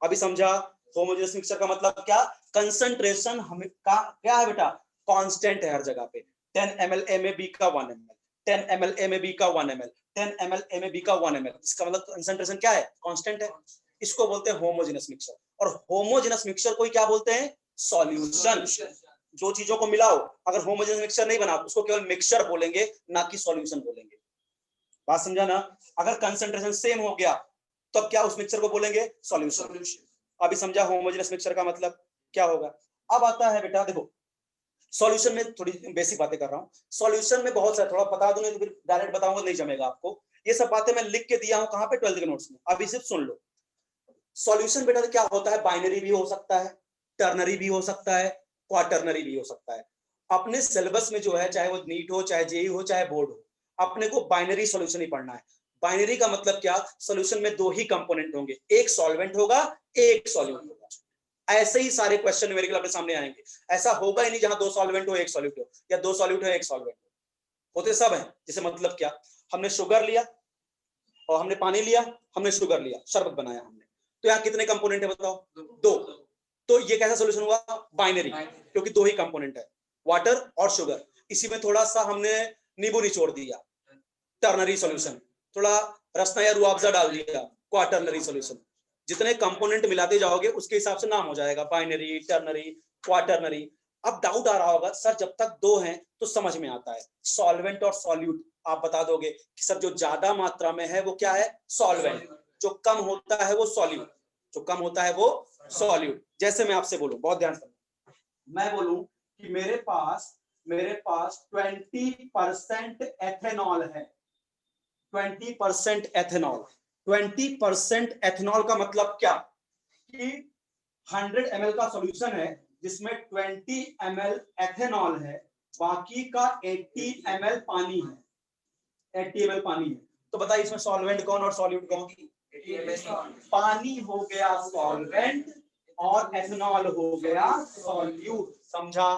अभी समझा होमोजेनस मिक्सचर का मतलब क्या, कंसंट्रेशन हमें का क्या है बेटा, कांस्टेंट है हर जगह पे। 10 ml ए में बी का 1 ml, 10 ml ए में बी का 1 ml, 10 ml ए में बी का 1 ml, इसका मतलब कंसंट्रेशन क्या है, कांस्टेंट है। इसको बोलते हैं होमोजेनस मिक्सचर। और होमोजेनस मिक्सचर को क्या बोलते हैं, सॉल्यूशन। जो चीजों को मिलाओ, अगर होमोजेनस मिक्सचर नहीं बना उसको केवल मिक्सचर बोलेंगे, ना कि सॉल्यूशन बोलेंगे। बात समझा ना। अगर कंसंट्रेशन सेम हो गया तो अब क्या उस मिक्सचर को बोलेंगे, सॉल्यूशन। अभी समझा होमोजेनस मिक्सचर का मतलब क्या होगा। अब आता है बेटा देखो सॉल्यूशन में, थोड़ी बेसिक बातें कर रहा हूं। सॉल्यूशन में बहुत सारा, थोड़ा बता दूंगा तो फिर डायरेक्ट बताऊंगा नहीं जमेगा आपको। ये सब बातें मैं लिख के दिया हूं कहां पे, 12th के नोट्स में, अभी सिर्फ सुन लो। सॉल्यूशन बेटा क्या होता है, बाइनरी भी हो सकता है, टर्नरी भी हो सकता है, क्वाटर्नरी भी हो सकता है। अपने सिलेबस में जो है, चाहे वो नीट हो, चाहे जेई हो, चाहे बोर्ड हो, अपने को बाइनरी सॉल्यूशन ही पढ़ना है। बाइनरी का मतलब क्या, सॉल्यूशन में दो ही कंपोनेंट होंगे, एक सॉल्वेंट होगा, एक सॉल्यूट होगा। ऐसे ही सारे क्वेश्चन मेरे अपने सामने आएंगे। ऐसा होगा ही नहीं जहां दो सॉल्वेंट हो एक सॉल्यूट हो, या दो सॉल्यूट हो एक सॉल्वेंट हो, होते सब हैं। जैसे मतलब क्या, हमने शुगर लिया और हमने पानी लिया, हमने शुगर लिया, शरबत बनाया हमने, तो यहाँ कितने कंपोनेंट है बताओ, दो। तो ये कैसा सॉल्यूशन हुआ, बाइनरी, क्योंकि दो ही कंपोनेंट है, वाटर और शुगर। इसी में थोड़ा सा हमने नींबू निचोड़ दिया, टर्नरी सॉल्यूशन। थोड़ा रसना या रुआवजा डाल दिया, क्वाटर्नरी सॉल्यूशन। जितने कंपोनेंट मिलाते जाओगे उसके हिसाब से नाम हो जाएगा, बाइनरी, टर्नरी, क्वाटर्नरी। अब डाउट आ रहा होगा सर जब तक दो हैं तो समझ में आता है, सॉल्वेंट और सॉल्यूट आप बता दोगे कि सर जो ज्यादा मात्रा में है वो क्या है, सॉल्वेंट, जो कम होता है वो सॉल्यूट, जो कम होता है वो सॉल्यूट। जैसे मैं आपसे बोलूं, बहुत ध्यान से, मैं बोलूं कि मेरे पास 20% एथेनॉल है, 20% एथेनॉल। 20% एथेनॉल का मतलब क्या कि 100 ml का सॉल्यूशन है जिसमें 20 ml एथेनॉल है, बाकी का 80 ml पानी है, 80 ml पानी है। तो बताइए इसमें सॉल्वेंट कौन और सॉल्यूट कौन, पानी हो गया सॉल्वेंट और एथेनॉल हो गया सॉल्यूट। समझा।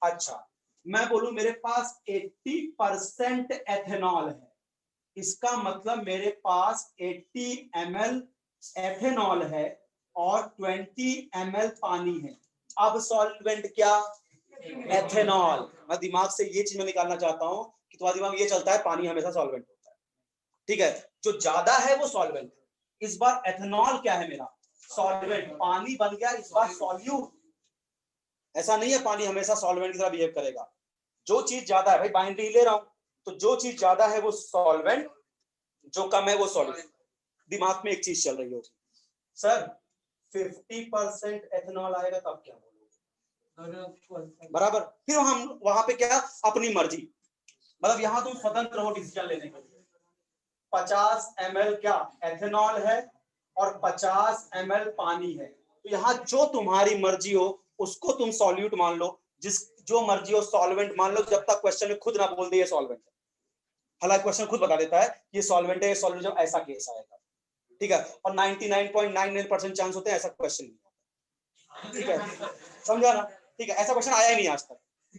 अच्छा मैं बोलूं मेरे पास 80% एथेनॉल है, इसका मतलब मेरे पास 80 ml एथेनॉल है और 20 ml पानी है। अब सॉल्वेंट क्या, एथेनॉल। मैं दिमाग से ये चीज में निकालना चाहता हूं कि तुम्हारा दिमाग ये चलता है पानी हमेशा सॉल्वेंट होता है, ठीक है, जो ज्यादा है वो सॉल्वेंट। इस बार एथेनॉल क्या है मेरा, सॉल्वेंट, पानी बन गया इस बार सॉल्यूट। ऐसा नहीं है पानी हमेशा सॉल्वेंट की तरह बिहेव करेगा, जो चीज ज्यादा है, भाई बाइनरी ले रहा हूं तो जो चीज ज्यादा है वो सॉल्वेंट, जो कम है वो सॉल्यूट। दिमाग में एक चीज चल रही होगी, सर 50% एथेनॉल आएगा तब क्या बोलोगे, बराबर। फिर हम वहां पे क्या, अपनी मर्जी, मतलब यहां तुम स्वतंत्र हो डिसीजन लेने के लिए। 50 ml क्या एथेनॉल है और 50 ml पानी है, तो यहाँ जो तुम्हारी मर्जी हो उसको तुम सॉल्यूट मान लो, जिस जो मर्जी हो सॉल्वेंट मान लो, जब तक क्वेश्चन में खुद ना बोल दे ये सॉल्वेंट है। हालांकि क्वेश्चन खुद बता देता है ये सॉल्वेंट है, ये सॉल्वेंट, जब ऐसा केस आएगा, ठीक है। और 99.99% चांस होते हैं ऐसा क्वेश्चन नहीं आता, ठीक है, समझा ना। ठीक है, ऐसा क्वेश्चन आया ही नहीं आज तक,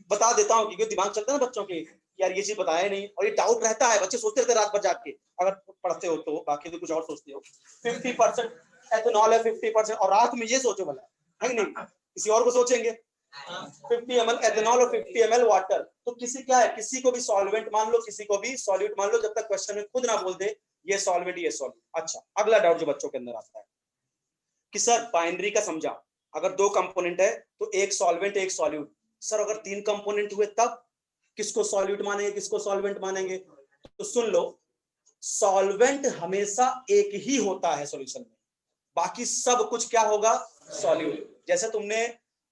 बता देता हूँ क्योंकि दिमाग चलता है ना बच्चों के, यार ये चीज बताया नहीं, और ये डाउट रहता है, बच्चे सोचते रहते रात भर जाग के, अगर पढ़ते हो तो, बाकी तो कुछ और सोचते हो। 50% एथेनॉल है, 50%, और रात में ये सोचो भला, है कि नहीं, किसी और को सोचेंगे। 50 ml एथेनॉल और 50 ml वाटर, तो किसी क्या है, किसी को भी सॉल्वेंट मान लो, किसी को भी सॉल्यूट मान लो, जब तक क्वेश्चन में खुद ना बोल दे ये सॉल्वेंट ये सॉल्यूट। अच्छा, अगला डाउट जो बच्चों के अंदर आता है कि सर बाइनरी का समझा, अगर 2 कंपोनेंट है तो एक सॉल्वेंट एक सॉल्यूट। सर अगर 3 कंपोनेंट हुए तब किसको सॉल्यूट मानेंगे किसको सॉल्वेंट मानेंगे? तो सुन लो, सॉल्वेंट हमेशा एक ही होता है सॉल्यूशन में, बाकी सब कुछ क्या होगा? सॉल्यूट। जैसे तुमने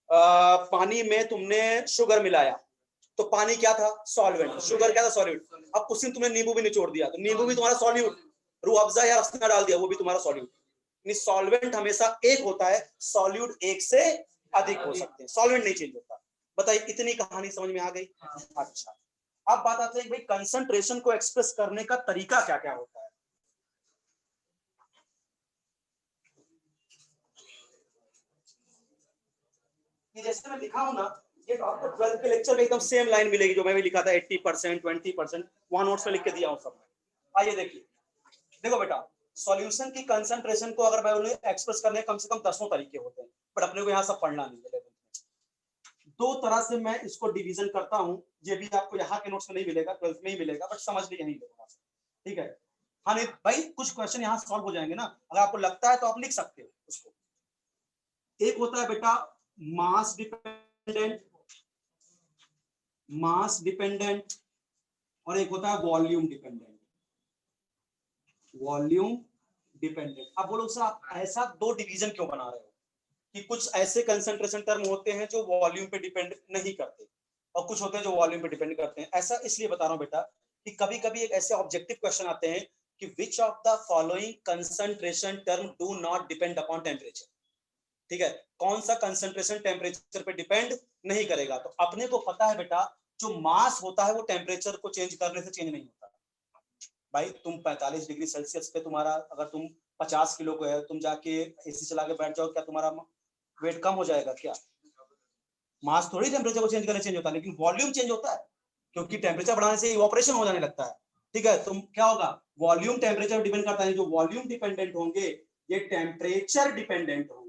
पानी में तुमने शुगर मिलाया तो पानी क्या था? सॉल्वेंट। शुगर क्या था? सॉल्यूट। अब उसी में तुमने नींबू भी निचोड़ दिया तो नींबू भी तुम्हारा सॉल्यूट। रूह अफ़ज़ा या रसना डाल दिया वो भी तुम्हारा सॉल्यूट। सॉल्वेंट हमेशा एक होता है, सॉल्यूट एक से अधिक हो सकते हैं, सॉल्वेंट नहीं चेंज होता। बताइए, इतनी कहानी समझ में आ गई? अच्छा, अब बात आती है भाई कंसंट्रेशन को एक्सप्रेस करने का तरीका क्या क्या होता है। कि जैसे मैं लिखा हूं ना, ये आपको 12th के लेक्चर में एकदम सेम लाइन मिलेगी जो मैं भी लिखा था, 80%, 20%, वहां नोट्स में लिख के दिया हूं सब में। आइए देखिए, देखो बेटा, सॉल्यूशन की कंसंट्रेशन को अगर मैं उन्हें एक्सप्रेस करने कम से कम 10 तरीके होते हैं, बट अपने को यहाँ सब पढ़ना नहीं है। 2 तरह से मैं इसको डिवीजन करता हूं, ये भी आपको यहाँ के नोट्स में नहीं मिलेगा, 12th में ही मिलेगा, बट समझ लीजिए यहीं लोगों से, ठीक है? हाँ नहीं भाई, कुछ क्वेश्चन यहाँ सॉल्व हो जाएंगे ना, अगर आपको लगता है तो आप लिख सकते हो उसको। एक होता है बेटा मास डिपेंडेंट, मास डिपेंडेंट, और एक होता है वॉल्यूम डिपेंडेंट, वॉल्यूम डिपेंडेंट। अब बोलो सर आप ऐसा 2 डिवीजन क्यों बना रहे हो कि कुछ ऐसे कंसंट्रेशन टर्म होते हैं जो वॉल्यूम पे डिपेंड नहीं करते और कुछ होते हैं जो वॉल्यूम पे डिपेंड करते हैं। ऐसा इसलिए बता रहा हूं बेटा कि कभी कभी एक ऐसे ऑब्जेक्टिव क्वेश्चन आते हैं कि which of the following concentration term do not depend upon temperature. ठीक है, कौन सा कंसंट्रेशन टेम्परेचर पे डिपेंड नहीं करेगा? तो अपने को पता है बेटा, जो मास होता है वो टेम्परेचर को चेंज करने से चेंज नहीं होता। भाई तुम 45 डिग्री सेल्सियस पे तुम्हारा, अगर तुम 50 किलो को है, तुम जाके एसी चला के बैठ जाओ, क्या तुम्हारा वेट कम हो जाएगा क्या? मास थोड़ी टेम्परेचर को चेंज करने चेंज होता है, लेकिन वॉल्यूम चेंज होता है, क्योंकि टेम्परेचर बढ़ाने से इवोपरेशन हो जाने लगता है। ठीक है, तुम क्या होगा? वॉल्यूम टेम्परेचर डिपेंड करता है, जो वॉल्यूम डिपेंडेंट होंगे ये टेम्परेचर डिपेंडेंट होंगे,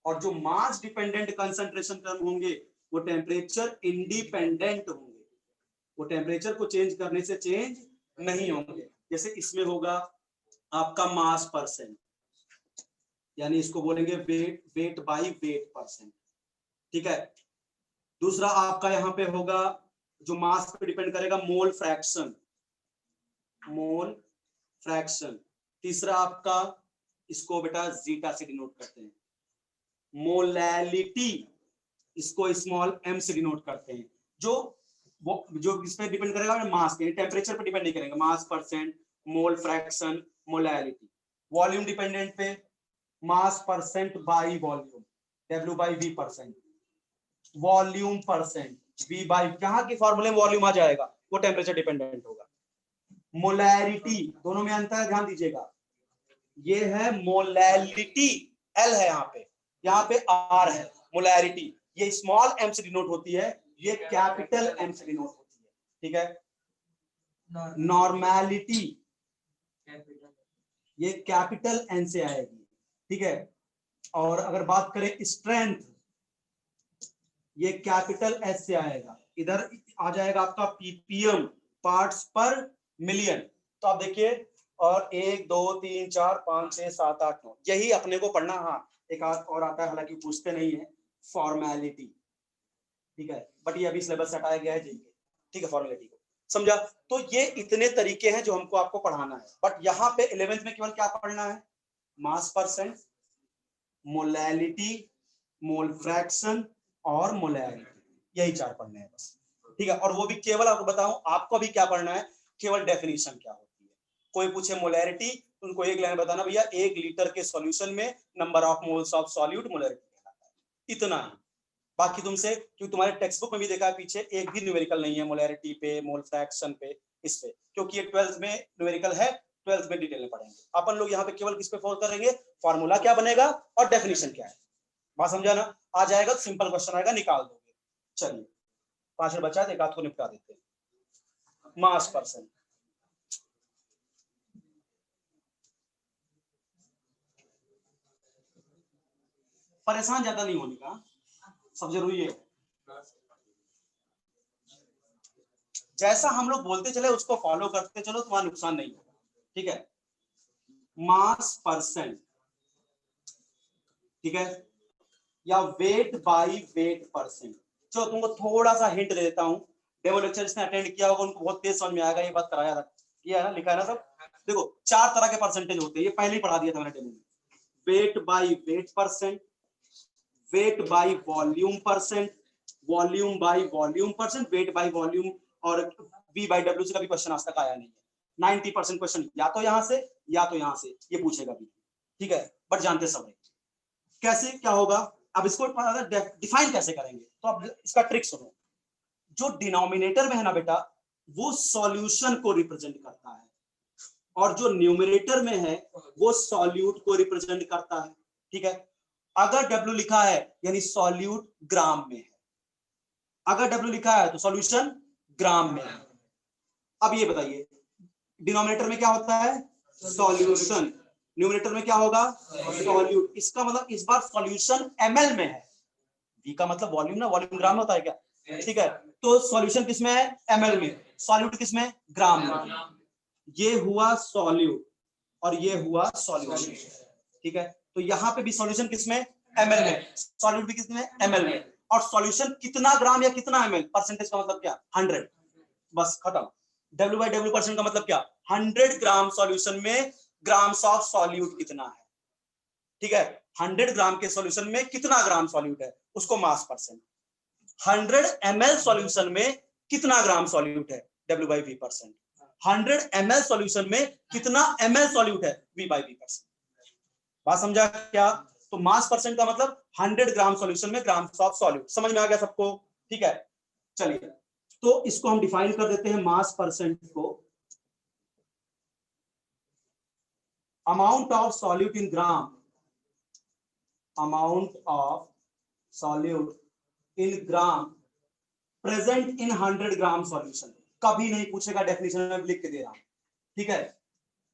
और जो मास डिपेंडेंट कंसंट्रेशन टर्म होंगे वो टेम्परेचर इंडिपेंडेंट होंगे, वो टेम्परेचर को चेंज करने से चेंज नहीं होंगे। जैसे इसमें होगा आपका मास परसेंट, यानी इसको बोलेंगे weight, weight by weight percent. ठीक है, दूसरा आपका यहां पे होगा जो मास पे डिपेंड करेगा, मोल फ्रैक्शन, मोल फ्रैक्शन। तीसरा आपका, इसको बेटा जीटा से डिनोट करते हैं, मोलैलिटी, इसको स्मॉल m से डिनोट करते हैं। वो जो इस पे डिपेंड करेगा मास पे, टेम्परेचर पे डिपेंड नहीं करेगा, mass percent, mole fraction, molality. Volume dependent पे mass percent by volume, W by V percent, volume percent V by, यहाँ की फॉर्मूले में वॉल्यूम आ जाएगा, वो टेम्परेचर डिपेंडेंट होगा। मोलैरिटी, दोनों में अंतर है, ध्यान दीजिएगा, ये है मोलैलिटी, L है यहाँ पे R है, मोलैरिटी ये स्मॉल m से डिनोट होती है, ये कैपिटल M से डिनोट होती है। ठीक है, नॉर्मैलिटी ये कैपिटल N से आएगी। ठीक है, और अगर बात करें स्ट्रेंथ, ये कैपिटल S से आएगा। इधर आ जाएगा आपका ppm, पार्ट्स पर मिलियन। तो आप देखिए, और 1 2 3 4 5 6 7 8 9, यही अपने को पढ़ना। हाँ, एक और आता है, हालांकि पूछते नहीं है, फॉर्मेलिटी। ठीक है, बट ये अभी सिलेबस से हटाया गया है JEE। ठीक है, फॉर्मेलिटी को समझा? तो ये इतने तरीके हैं जो हमको आपको पढ़ाना है, बट यहाँ पे 11th में केवल क्या पढ़ना है? मास परसेंट, मोलैलिटी, मोल फ्रैक्शन और मोलैरिटी, यही 4 पढ़ने हैं बस। ठीक है, और वो भी केवल आपको बताऊं, आपको अभी क्या पढ़ना है, केवल डेफिनेशन क्या होती है। कोई पूछे मोलैरिटी, उनको एक लाइन बताना, भैया 1 लीटर के सॉल्यूशन में number of moles of solute molarity कहलाता है, इतना ही। बाकी तुमसे, क्योंकि तुम्हारे टेक्स्ट बुक में भी देखा है पीछे, एक भी न्यूमेरिकल नहीं है मोलैरिटी पे, मोल फ्रैक्शन पे, इस पे, क्योंकि ये 12th में न्यूमेरिकल है, 12th में डिटेल में पढ़ेंगे। अपन लोग यहाँ पे केवल किस पे फोकस करेंगे, फार्मूला क्या बनेगा और डेफिनेशन क्या है। बात समझा ना? आ जाएगा तो सिंपल क्वेश्चन आएगा, निकाल दोगे। चलिए 5 मिनट बचा है, एक आध को निपटा देते हैं। मास परसेंट, परेशान ज्यादा नहीं होने का, सब जरूरी है। जैसा हम लोग बोलते चले उसको फॉलो करते चलो, तुम्हारा नुकसान नहीं होगा। ठीक है, मास परसेंट, ठीक है, या वेट बाई वेट परसेंट। चलो तुमको थोड़ा सा हिंट दे देता हूं, डेमो लेक्चर जिसने अटेंड किया होगा उनको बहुत तेज समझ में आएगा, ये बात कराया था, किया है ना, लिखा है ना सब। देखो 4 तरह के परसेंटेज होते हैं, ये पहले ही पढ़ा दिया था मैंने डेमो में। Wait by weight percent, weight by volume percent, volume by volume percent, weight by volume, और वी बाई डब्ल्यू से कभी क्वेश्चन आज तक आया नहीं है। 90% क्वेश्चन या तो यहां से या तो यहां से ये पूछेगा भी, ठीक है, बट जानते सब है कैसे क्या होगा। अब इसको डिफाइन कैसे करेंगे, तो अब इसका ट्रिक सुनो। जो डिनोमिनेटर में है ना बेटा, वो सॉल्यूशन को रिप्रेजेंट करता है, और जो न्यूमरेटर में है वो सॉल्यूट को रिप्रेजेंट करता है। ठीक है, अगर W लिखा है यानी सॉल्यूट ग्राम में है, अगर W लिखा है तो सॉल्यूशन ग्राम में है। अब ये बताइए, डिनोमिनेटर में क्या होता है, सॉल्यूशन, न्यूमरेटर में क्या होगा, सॉल्यूट। इसका मतलब इस बार सॉल्यूशन ml में है, V का मतलब वॉल्यूम ना, वॉल्यूम ग्राम में होता है क्या, ठीक है, तो सॉल्यूशन किसमें है, ml में, सॉल्यूट किसमें, ग्राम में। ये हुआ सॉल्यूट और ये हुआ सॉल्यूशन, ठीक है, तो यहाँ पे भी सॉल्यूशन किसमें, ml में, सॉल्यूट भी किसमें, ml में, और सॉल्यूशन कितना ग्राम या कितना ml, परसेंटेज का मतलब क्या, 100, बस खत्म। W बाई डब्ल्यू परसेंट का मतलब क्या, 100 ग्राम सॉल्यूशन में ग्राम्स ऑफ सॉल्यूट कितना है, ठीक है, 100 ग्राम के सॉल्यूशन में कितना ग्राम सॉल्यूट है उसको मास परसेंट, 100 ml सॉल्यूशन में कितना ग्राम सॉल्यूट है, W by V percent, 100 ml solution में कितना ml सॉल्यूट है, V बाई V परसेंट। बात समझा क्या, तो मास परसेंट का मतलब 100 ग्राम सॉल्यूशन में ग्राम्स ऑफ सॉल्यूट, समझ में आ गया सबको, ठीक है। चलिए तो इसको हम डिफाइन कर देते हैं, मास परसेंट को, amount of solute in gram, amount of solute in gram present in 100 gram solution. कभी नहीं पूछेगा, डेफिनेशन में लिख के दे रहा हूं, ठीक है,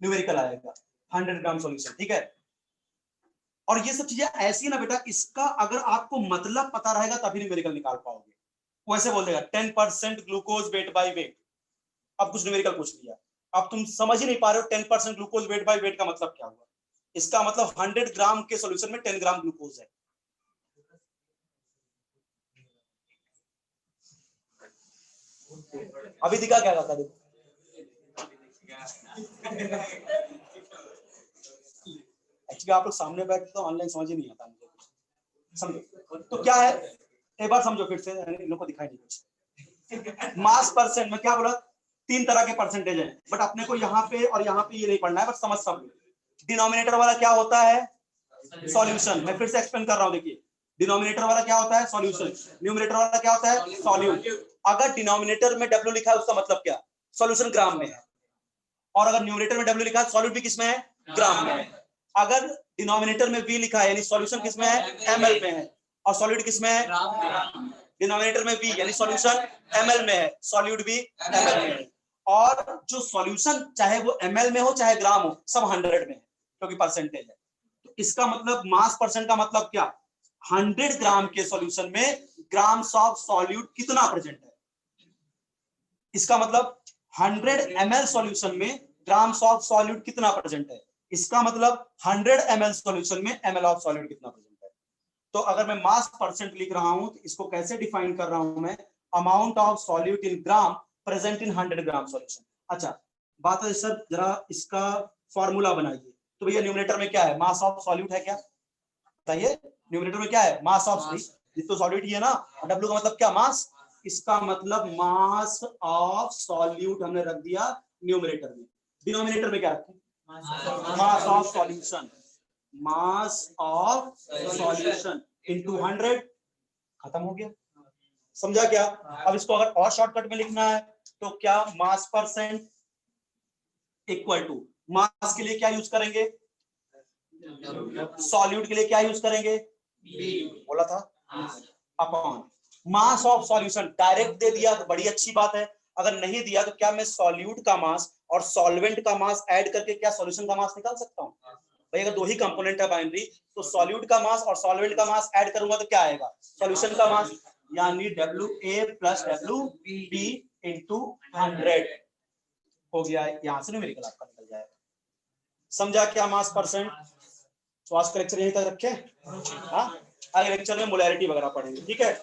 न्यूमेरिकल आएगा 100 ग्राम सॉल्यूशन, ठीक है। और ये सब चीजें ऐसी ना बेटा, इसका अगर आपको मतलब पता रहेगा तभी न्यूमेरिकल निकाल पाओगे। वो ऐसे बोल देगा 10% ग्लूकोज वेट बाय वेट, अब कुछ न्यूमेरिकल पूछ लिया, अब तुम समझ ही नहीं पा रहे हो 10% ग्लूकोज वेट बाय वेट का मतलब क्या हुआ। इसका मतलब 100 ग्राम के सॉल्यूशन में 10 ग्राम ग्लूकोज है। अभी दिखा क्या था, देखो एक्चुअली आप लोग सामने बैठते तो ऑनलाइन समझ ही नहीं आता मुझे, समझो तो क्या है, एक बार समझो फिर से, इन लोगों को दिखाई नहीं कुछ। मास परसेंट में क्या बोला, 3 तरह के परसेंटेज हैं, बट अपने को यहाँ पे और यहाँ पे ये नहीं पढ़ना है, बस समझ सब। डिनोमिनेटर वाला क्या होता है, सॉल्यूशन, मैं फिर से एक्सप्लेन कर रहा हूं, देखिए डिनोमिनेटर वाला क्या होता है, सॉल्यूशन, न्यूमरेटर वाला क्या होता है, सॉल्यूट। अगर डिनोमिनेटर में W लिखा है उसका मतलब क्या, सॉल्यूशन ग्राम में है, और अगर न्यूमरेटर में W लिखा है सॉल्यूट भी किसमें है, ग्राम में है। अगर डिनोमिनेटर में V लिखा है यानी सॉल्यूशन किसमें है, ml में है, और सॉल्यूट किसमें है, डिनोमिनेटर में V यानी सॉल्यूशन ml में है, सॉल्यूट भी ml में है। और जो सॉल्यूशन चाहे वो ml में हो चाहे ग्राम हो, सब 100 में है क्योंकि परसेंटेज है। तो इसका मतलब मास परसेंट का मतलब क्या, 100 ग्राम के सॉल्यूशन में ग्राम्स ऑफ सॉल्यूट कितना प्रेजेंट है। इसका मतलब 100 ml सॉल्यूशन में ग्राम्स ऑफ सॉल्यूट कितना प्रेजेंट है, इसका मतलब 100 ml सॉल्यूशन में ml ऑफ सॉल्यूट कितना प्रेजेंट है। तो अगर मैं मास परसेंट लिख रहा हूं तो इसको कैसे डिफाइन कर रहा हूं मैं, amount of solute in gram present in 100 gram solution. अच्छा बात है सर, जरा इसका फॉर्मूला बनाइए, तो भैया न्यूमरेटर में क्या है, मास ऑफ सॉल्यूट है क्या, बताइए, न्यूमरेटर में क्या है, मास ऑफ तो सॉल्यूट ही है ना, W का मतलब क्या, मास, इसका मतलब मास ऑफ सॉल्यूट हमने रख दिया न्यूमरेटर में। डिनोमिनेटर में क्या रखें, मास of solution, mass of solution into 100, खत्म हो गया, समझा क्या। अब इसको अगर और शॉर्टकट में लिखना है तो क्या, मास परसेंट इक्वल टू, मास के लिए क्या यूज करेंगे, सॉल्यूट के लिए क्या यूज करेंगे, बोला था, upon mass of solution. Direct दे दिया तो बड़ी अच्छी बात है, अगर नहीं दिया तो क्या मैं सॉल्यूट का मास और सॉल्वेंट का मास ऐड करके क्या सॉल्यूशन का मास निकाल सकता हूं भाई। अगर 2 ही कंपोनेंट है बाइनरी, तो सॉल्यूट का मास और सॉल्वेंट का मास ऐड करूंगा तो क्या आएगा, सॉल्यूशन का मास, यानी WA प्लस WB इंटू 100 हो गया। यहां से न्यूमेरिकल आपका निकल जाएगा। समझा क्या मास परसेंट? तो आज का लेक्चर यहीं तक रखें। हाँ, अगले लेक्चर में मोलैरिटी वगैरह पढ़ेंगे, ठीक है।